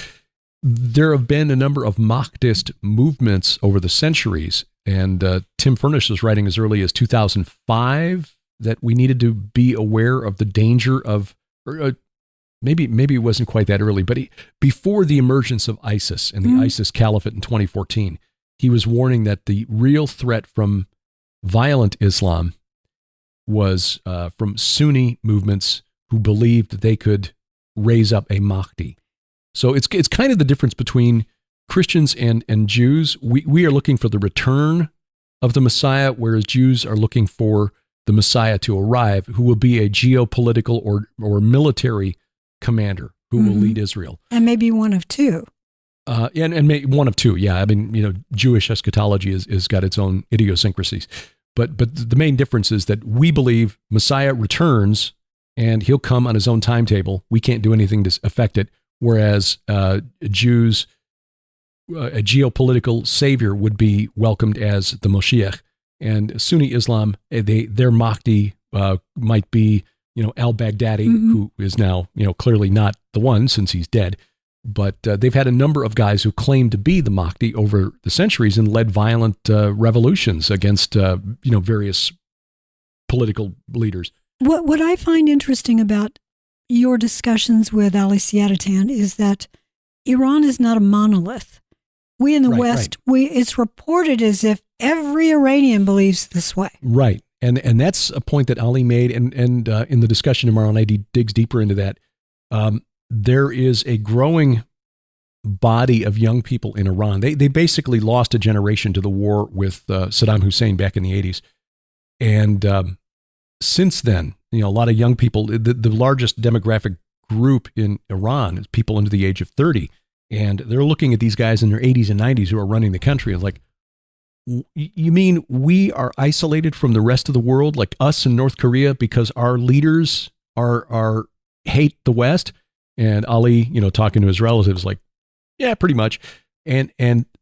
There have been a number of Mahdist movements over the centuries, and Tim Furnish was writing as early as 2005 that we needed to be aware of the danger of, maybe it wasn't quite that early, but before the emergence of ISIS and the ISIS caliphate in 2014, he was warning that the real threat from violent Islam was from Sunni movements who believed that they could raise up a Mahdi. So it's kind of the difference between Christians and Jews. We are looking for the return of the Messiah, whereas Jews are looking for the Messiah to arrive, who will be a geopolitical or military commander who will lead Israel. And maybe one of two. And one of two, yeah. I mean, Jewish eschatology has got its own idiosyncrasies. But the main difference is that we believe Messiah returns and he'll come on his own timetable. We can't do anything to affect it. Whereas Jews, a geopolitical savior would be welcomed as the Moshiach. And Sunni Islam, their Mahdi might be, al-Baghdadi, who is now, clearly not the one since he's dead. But they've had a number of guys who claim to be the Mahdi over the centuries and led violent revolutions against, various political leaders. What I find interesting about your discussions with Ali Siadatan is that Iran is not a monolith. We in the West, it's reported as if every Iranian believes this way. Right. And that's a point that Ali made. And in the discussion tomorrow night, he digs deeper into that. There is a growing body of young people in Iran. They basically lost a generation to the war with Saddam Hussein back in the 80s. And since then, a lot of young people, the largest demographic group in Iran is people under the age of 30. And they're looking at these guys in their 80s and 90s who are running the country and like, you mean we are isolated from the rest of the world, like us in North Korea, because our leaders are hate the West? And Ali, talking to his relatives, like, yeah, pretty much. And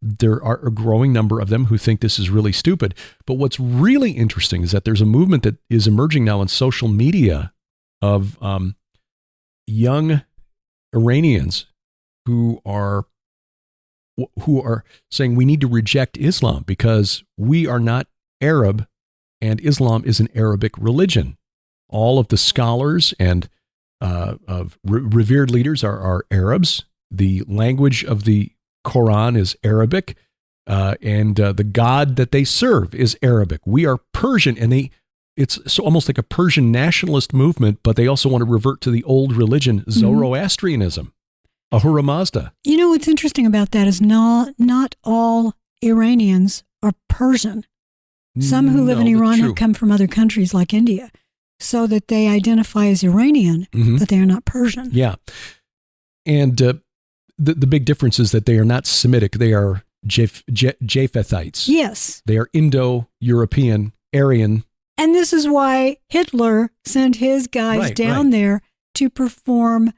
there are a growing number of them who think this is really stupid. But what's really interesting is that there's a movement that is emerging now on social media of young Iranians who are saying we need to reject Islam because we are not Arab and Islam is an Arabic religion. All of the scholars and of revered leaders are Arabs. The language of the Quran is Arabic, and the God that they serve is Arabic. We are Persian, and it's so almost like a Persian nationalist movement, but they also want to revert to the old religion, Zoroastrianism, Ahura Mazda. What's interesting about that is not all Iranians are Persian. Some who live in Iran have come from other countries like India, so that they identify as Iranian, but they are not Persian. Yeah. And the big difference is that they are not Semitic. They are Japhethites. Yes. They are Indo-European, Aryan. And this is why Hitler sent his guys down there to perform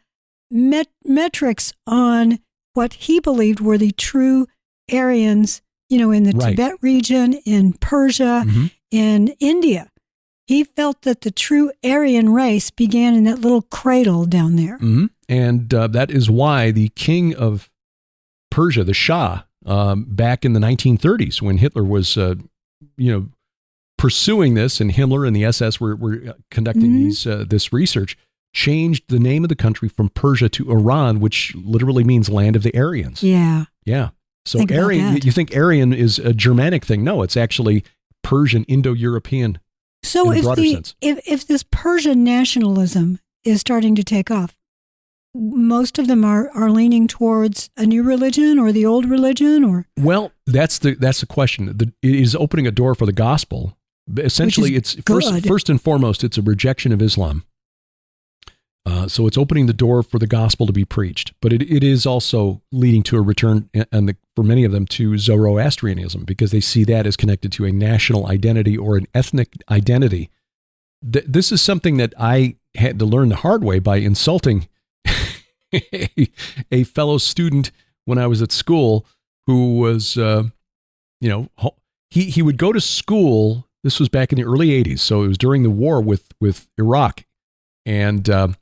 metrics on what he believed were the true Aryans, in the Tibet region, in Persia, in India. He felt that the true Aryan race began in that little cradle down there. Mm-hmm. And that is why the king of Persia, the Shah, back in the 1930s, when Hitler was, pursuing this, and Himmler and the SS were conducting this research, changed the name of the country from Persia to Iran, which literally means land of the Aryans. Yeah. Yeah. So Aryan, you think Aryan is a Germanic thing? No, it's actually Persian, Indo-European. So if this Persian nationalism is starting to take off, most of them are leaning towards a new religion or the old religion, or well, that's the question. It is opening a door for the gospel. Essentially, it's first and foremost, it's a rejection of Islam. So it's opening the door for the gospel to be preached, but it is also leading to a return, for many of them, to Zoroastrianism, because they see that as connected to a national identity or an ethnic identity. This is something that I had to learn the hard way by insulting a fellow student when I was at school who was, he would go to school. This was back in the early 80s, so it was during the war with Iraq, and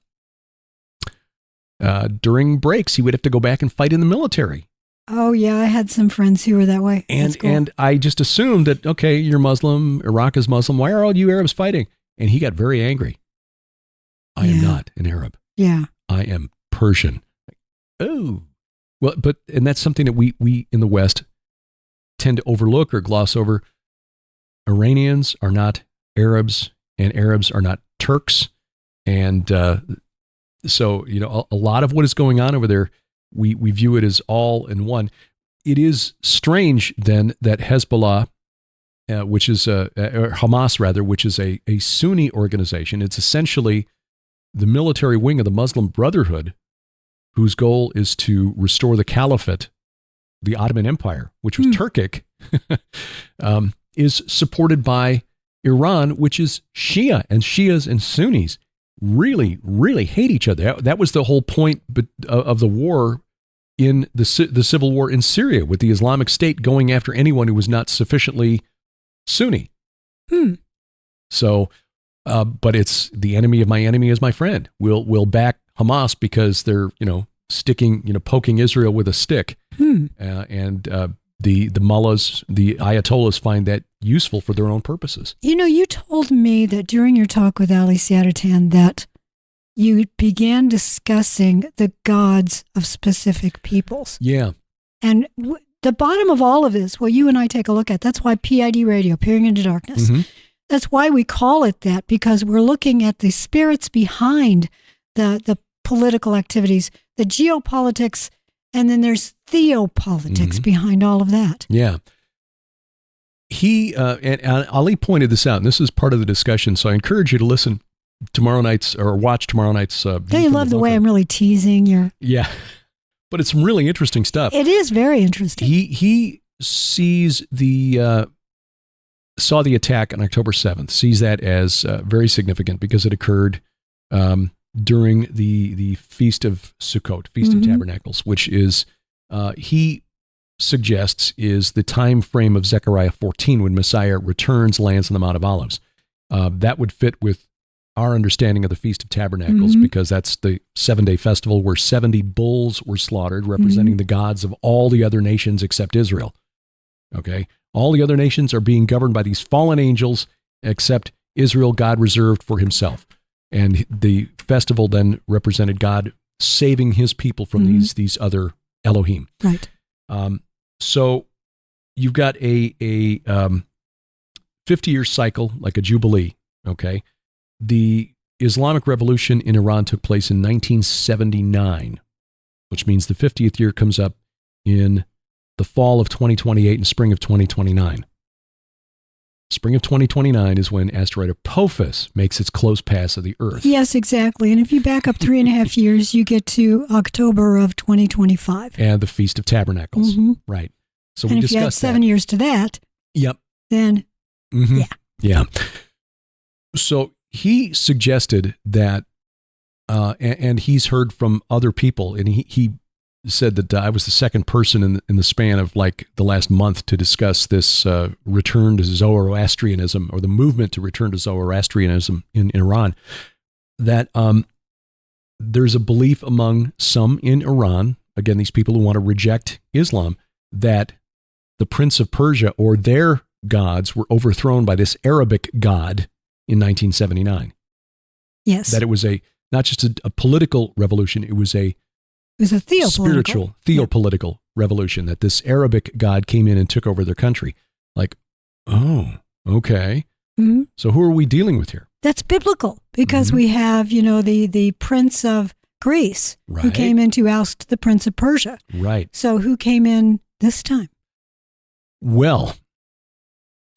during breaks, he would have to go back and fight in the military. Oh, yeah. I had some friends who were that way. And I just assumed that, okay, you're Muslim, Iraq is Muslim. Why are all you Arabs fighting? And he got very angry. I am not an Arab. Yeah. I am Persian. Oh. Well, and that's something that we in the West tend to overlook or gloss over. Iranians are not Arabs, and Arabs are not Turks. And so, a lot of what is going on over there, we view it as all in one. It is strange then that Hezbollah, which is or Hamas rather, which is a Sunni organization, it's essentially the military wing of the Muslim Brotherhood, whose goal is to restore the caliphate, the Ottoman Empire, which was Turkic, is supported by Iran, which is Shia, and Shias and Sunnis really, really hate each other. That was the whole point of the war in the civil war in Syria, with the Islamic State going after anyone who was not sufficiently Sunni. So, but it's the enemy of my enemy is my friend. We'll back Hamas because they're poking Israel with a stick, and the mullahs, the ayatollahs find that useful for their own purposes. You told me that during your talk with Ali Siadatan that you began discussing the gods of specific peoples. Yeah. And the bottom of all of this, what you and I take a look at, that's why P.I.D. radio, Peering into Darkness, that's why we call it that, because we're looking at the spirits behind the political activities, the geopolitics, and then there's theopolitics behind all of that. Yeah. He and Ali pointed this out, and this is part of the discussion. So I encourage you to listen tomorrow night's or watch tomorrow night's. Don't you love the way I'm really teasing your? Yeah, but it's some really interesting stuff. It is very interesting. He sees saw the attack on October 7th. Sees that as very significant because it occurred during the Feast of Sukkot, Feast of Tabernacles, which is he suggests is the time frame of Zechariah 14 when Messiah returns, lands on the Mount of Olives. That would fit with our understanding of the Feast of Tabernacles because that's the 7-day festival where 70 bulls were slaughtered, representing the gods of all the other nations except Israel. Okay? All the other nations are being governed by these fallen angels except Israel, God reserved for himself. And the festival then represented God saving his people from these other Elohim. Right. So you've got a 50-year cycle, like a jubilee, okay? The Islamic Revolution in Iran took place in 1979, which means the 50th year comes up in the fall of 2028 and spring of 2029. Spring of 2029 is when asteroid Apophis makes its close pass of the Earth. Yes, exactly. And if you back up 3.5 years, you get to October of 2025. And the Feast of Tabernacles. Right. So and we if you add discussed 7 years to that, Yep. then Yeah. So he suggested that, and he's heard from other people, and he said that I was the second person in the span of like the last month to discuss this return to Zoroastrianism, or the movement to return to Zoroastrianism in Iran, that there's a belief among some in Iran, again, these people who want to reject Islam, that the Prince of Persia or their gods were overthrown by this Arabic god in 1979. Yes. That it was not just a political revolution, it was a spiritual, theopolitical revolution, that this Arabic god came in and took over their country. Like, oh, okay. Mm-hmm. So who are we dealing with here? That's biblical, because we have, the Prince of Greece who came in to oust the Prince of Persia. Right. So who came in this time? Well,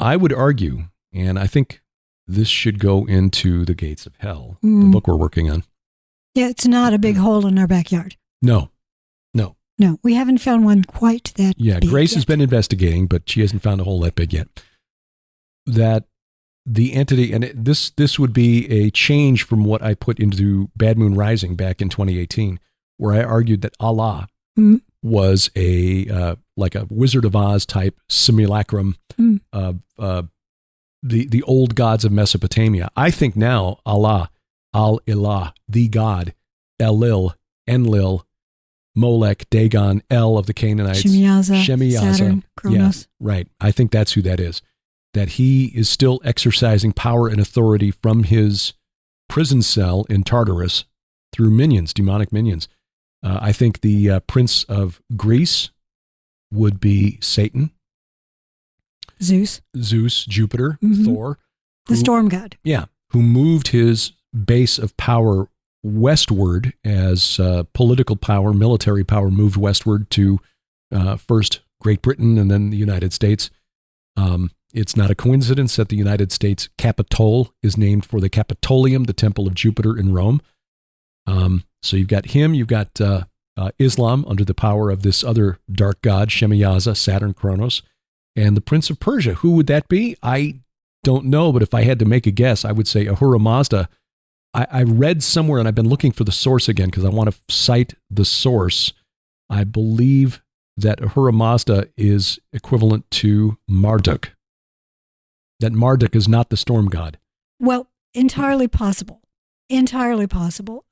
I would argue, and I think this should go into the gates of hell, the book we're working on. Yeah, it's not a big hole in our backyard. No. No, we haven't found one quite that big. Yeah, Grace has been investigating, but she hasn't found a hole that big yet. That the entity, and this would be a change from what I put into Bad Moon Rising back in 2018, where I argued that Allah was like a Wizard of Oz type simulacrum of the old gods of Mesopotamia. I think now Allah, Al-Ilah, the God, Elil, Enlil, Molech, Dagon, El of the Canaanites, Shemiyaza, Saturn, Kronos. Yeah, right. I think that's who that is. That he is still exercising power and authority from his prison cell in Tartarus through minions, demonic minions. I think the Prince of Greece would be Satan. Zeus, Jupiter, Thor. The storm god. Yeah, who moved his base of power westward as political power, military power moved westward to first Great Britain and then the United States. It's not a coincidence that the United States Capitol is named for the Capitolium, the temple of Jupiter in Rome. So you've got him, you've got Islam under the power of this other dark god, Shemiyaza, Saturn, Kronos, and the Prince of Persia. Who would that be? I don't know, but if I had to make a guess, I would say Ahura Mazda. I read somewhere, and I've been looking for the source again because I want to cite the source. I believe that Ahura Mazda is equivalent to Marduk. That Marduk is not the storm god. Well, entirely possible. Entirely possible.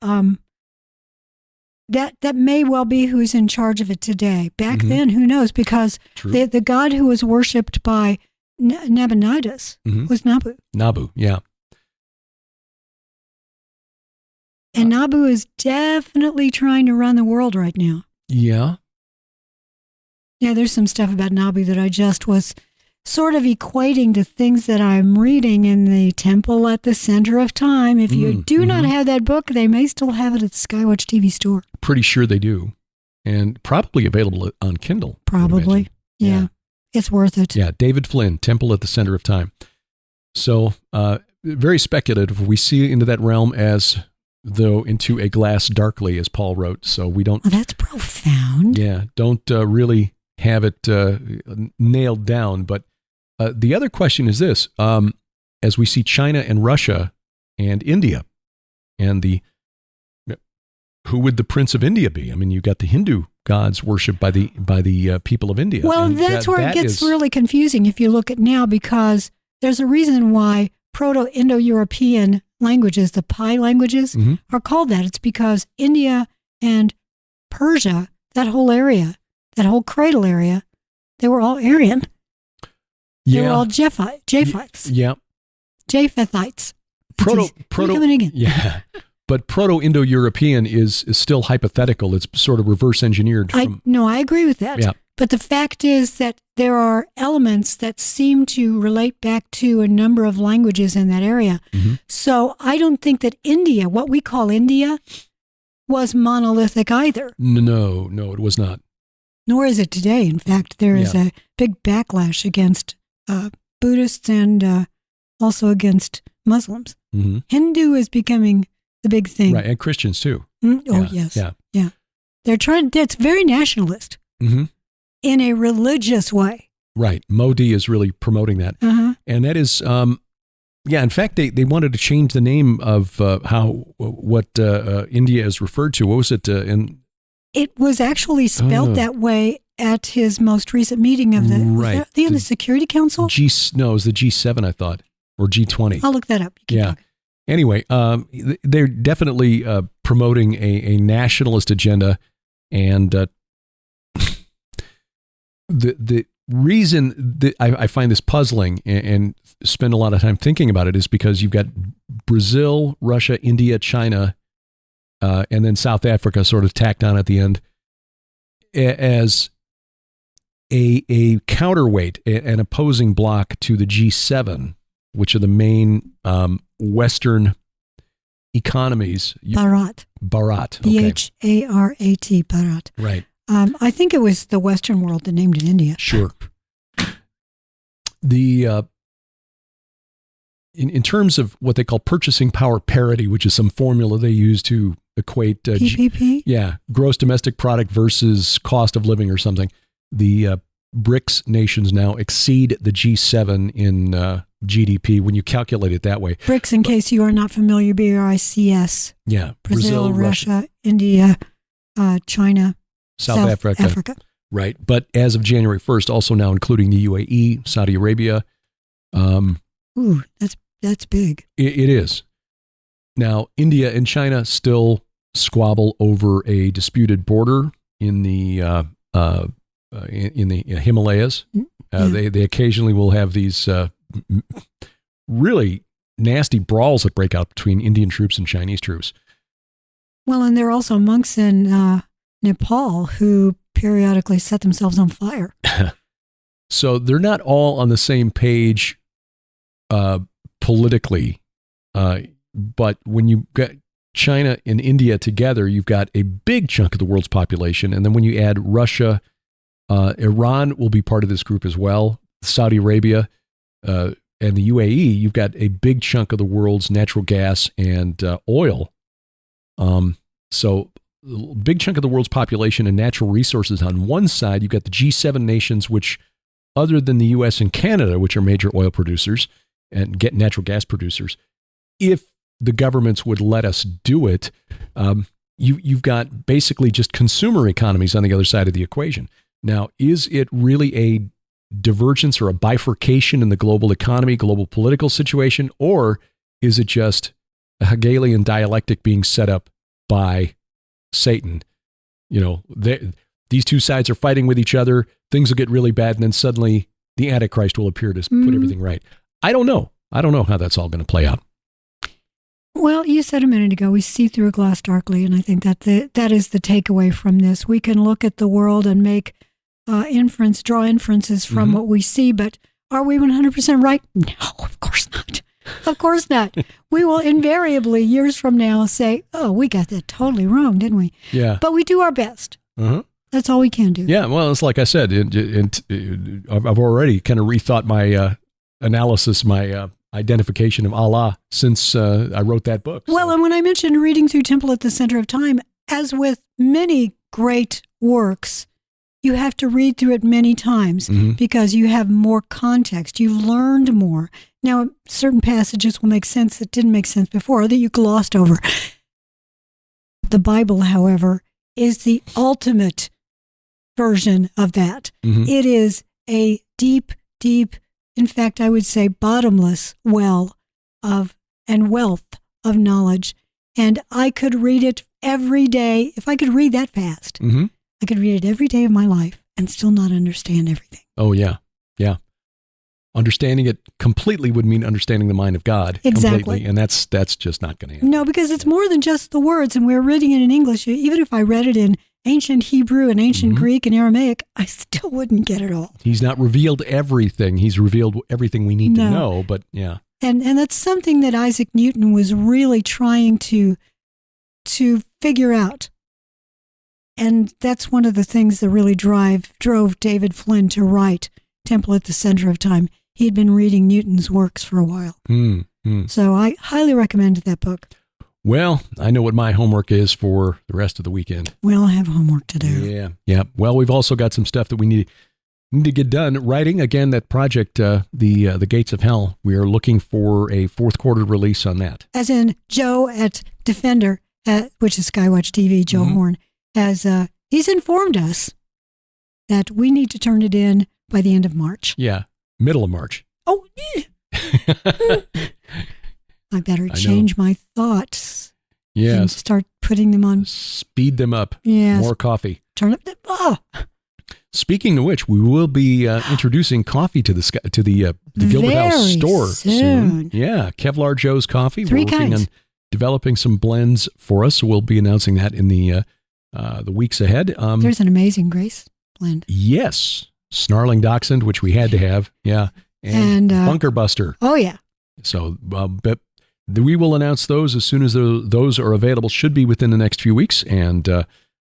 That may well be who's in charge of it today. Back then, who knows? Because the god who was worshipped by Nabonidus was Nabu. Nabu, yeah. And Nabu is definitely trying to run the world right now. Yeah. Yeah, there's some stuff about Nabu that I just was sort of equating to things that I'm reading in the Temple at the Center of Time. If you do not have that book, they may still have it at the Skywatch TV store. Pretty sure they do. And probably available on Kindle. Probably. Yeah. It's worth it. Yeah, David Flynn, Temple at the Center of Time. So, very speculative. We see into that realm as though into a glass darkly, as Paul wrote. So we don't... Oh, that's profound. Yeah, don't really have it nailed down. But the other question is this. As we see China and Russia and India, and who would the Prince of India be? I mean, you've got the Hindu gods worshipped by the people of India. Well, that's where it gets really confusing if you look at now, because there's a reason why Proto-Indo-European languages, the P.I.D languages, are called that. It's because India and Persia, that whole area, that whole cradle area, they were all Aryan. They were all Japhethites. Yeah. Japhethites. Proto. Yeah. But Proto-Indo-European is still hypothetical. It's sort of reverse engineered. I agree with that. Yeah. But the fact is that there are elements that seem to relate back to a number of languages in that area. So I don't think that India, what we call India, was monolithic either. No, it was not. Nor is it today. In fact, there is a big backlash against Buddhists and also against Muslims. Hindu is becoming the big thing. Right, and Christians too. Yes. Yeah. They're trying, it's very nationalist. in a religious way. Right. Modi is really promoting that. Uh-huh. And that is, in fact, they wanted to change the name of what India is referred to. What was it? It was actually spelled that way at his most recent meeting of the Security Council? It was the G7, I thought, or G20. I'll look that up. Yeah. Anyway, they're definitely promoting a nationalist agenda, and the reason that I find this puzzling and spend a lot of time thinking about it is because you've got Brazil, Russia, India, China, and then South Africa sort of tacked on at the end as a counterweight, an opposing bloc to the G7, which are the main Western economies. Bharat. Okay. Bharat. Bharat. Right. I think it was the Western world that named it India. Sure. In terms of what they call purchasing power parity, which is some formula they use to equate PPP? Gross domestic product versus cost of living or something. The BRICS nations now exceed the G7 in GDP when you calculate it that way. BRICS, in case you are not familiar, BRICS. Yeah. Brazil, Russia, India, China, South Africa. Right. But as of January 1st, also now including the UAE, Saudi Arabia. Ooh, that's big. It is. Now, India and China still squabble over a disputed border in the Himalayas. They occasionally will have these really nasty brawls that break out between Indian troops and Chinese troops. Well, and there are also monks in Nepal who periodically set themselves on fire. So they're not all on the same page politically, but when you get China and India together, you've got a big chunk of the world's population. And then when you add Russia, Iran will be part of this group as well, Saudi Arabia, and the UAE, you've got a big chunk of the world's natural gas and oil. So a big chunk of the world's population and natural resources on one side. You've got the G7 nations, which other than the US and Canada, which are major oil producers and get natural gas producers, if the governments would let us do it, you've got basically just consumer economies on the other side of the equation. Now, is it really a divergence or a bifurcation in the global economy, global political situation, or is it just a Hegelian dialectic being set up by Satan? You know, these two sides are fighting with each other, things will get really bad, and then suddenly the Antichrist will appear to put everything right. I don't know how that's all going to play out. Well, you said a minute ago, we see through a glass darkly, and I think that that is the takeaway from this. We can look at the world and make draw inferences from what we see, but are we 100% right? No, of course not. Of course not. We will invariably, years from now, say, oh, we got that totally wrong, didn't we? Yeah. But we do our best. That's all we can do. Yeah, well, it's like I said, I've already kind of rethought my analysis, my identification of Allah since I wrote that book. Well, and when I mentioned reading through Temple at the Center of Time, as with many great works, you have to read through it many times because you have more context. You've learned more. Now, certain passages will make sense that didn't make sense before, or that you glossed over. The Bible, however, is the ultimate version of that. It is a deep, in fact, I would say bottomless well of and wealth of knowledge. And I could read it every day. If I could read that fast, I could read it every day of my life and still not understand everything. Oh, yeah. Yeah. Understanding it completely would mean understanding the mind of God. Exactly. Completely, and that's just not going to happen. No, because it's more than just the words, and we're reading it in English. Even if I read it in ancient Hebrew and ancient Greek and Aramaic, I still wouldn't get it all. He's not revealed everything. He's revealed everything we need to know, but yeah. And that's something that Isaac Newton was really trying to figure out. And that's one of the things that really drove David Flynn to write Temple at the Center of Time. He'd been reading Newton's works for a while. So I highly recommend that book. Well, I know what my homework is for the rest of the weekend. We all have homework to do. Yeah. Well, we've also got some stuff that we need to get done. Writing, again, that project, the Gates of Hell, we are looking for a fourth quarter release on that. As in Joe at Defender, which is Skywatch TV, Joe Horn, he's informed us that we need to turn it in by the end of March. Yeah, middle of March. Oh, I better change my thoughts. Yes. And start putting them on. Speed them up. Yes. More coffee. Turn up the... Speaking of which, we will be introducing coffee to the Gilbert House store soon. Yeah, Kevlar Joe's Coffee. We're working on developing some blends for us. So we'll be announcing that in the weeks ahead. There's an Amazing Grace blend. Yes, Snarling Dachshund, which we had to have. Yeah, and Bunker Buster. Oh yeah. So, but we will announce those as soon as those are available. Should be within the next few weeks, and.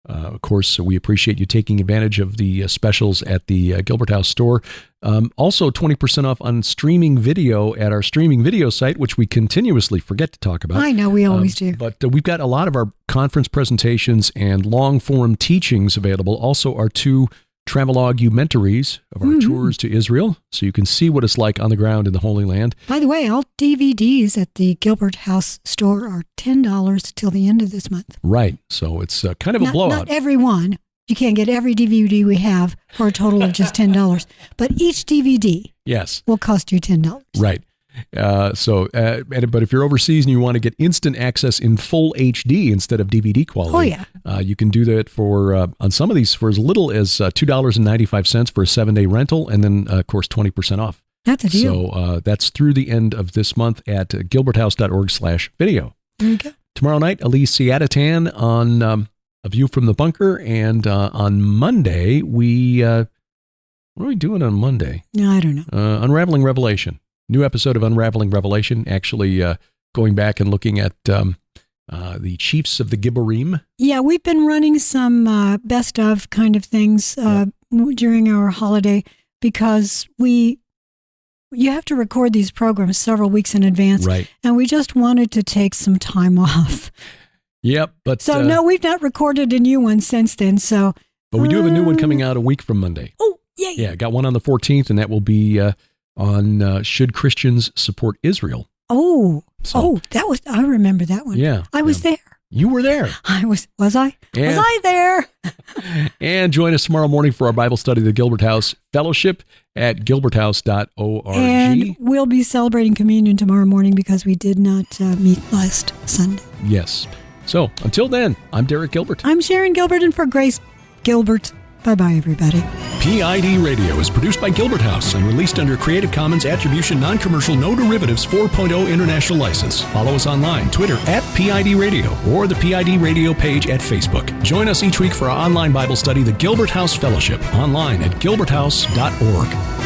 Of course, we appreciate you taking advantage of the specials at the Gilbert House store. Also, 20% off on streaming video at our streaming video site, which we continuously forget to talk about. I know, we always do. But we've got a lot of our conference presentations and long-form teachings available. Also, our 2 travelogue-mentaries of our tours to Israel, so you can see what it's like on the ground in the Holy Land. By the way, all DVDs at the Gilbert House store are $10 till the end of this month. Right, so it's kind of a blowout. Not every one. You can't get every DVD we have for a total of just $10, but each DVD will cost you $10. Right. But if you're overseas and you want to get instant access in full HD instead of DVD quality, you can do that for on some of these for as little as $2.95 for a 7-day rental, and then of course 20% off. That's a deal. So that's through the end of this month at gilberthouse.org/video. There you go. Tomorrow night, Elise Siadatan on A View from the Bunker, and on Monday what are we doing on Monday? No, I don't know. Unraveling Revelation. New episode of Unraveling Revelation, actually going back and looking at the chiefs of the Gibborim. Yeah, we've been running some best of kind of things during our holiday because you have to record these programs several weeks in advance. Right. And we just wanted to take some time off. Yep. But so no, we've not recorded a new one since then. So, but we do have a new one coming out a week from Monday. Oh, yay. Yeah, got one on the 14th, and that will be on Should Christians Support Israel? I remember that one. Yeah. I was there. You were there. Was I? Was I there? And join us tomorrow morning for our Bible study, the Gilbert House Fellowship at gilberthouse.org. And we'll be celebrating communion tomorrow morning because we did not meet last Sunday. Yes. So until then, I'm Derek Gilbert. I'm Sharon Gilbert, and for Grace Gilbert. Bye-bye, everybody. P.I.D. Radio is produced by Gilbert House and released under Creative Commons Attribution Non-Commercial No Derivatives 4.0 International License. Follow us online, Twitter @P.I.D. Radio, or the P.I.D. Radio page at Facebook. Join us each week for our online Bible study, the Gilbert House Fellowship, online at gilberthouse.org.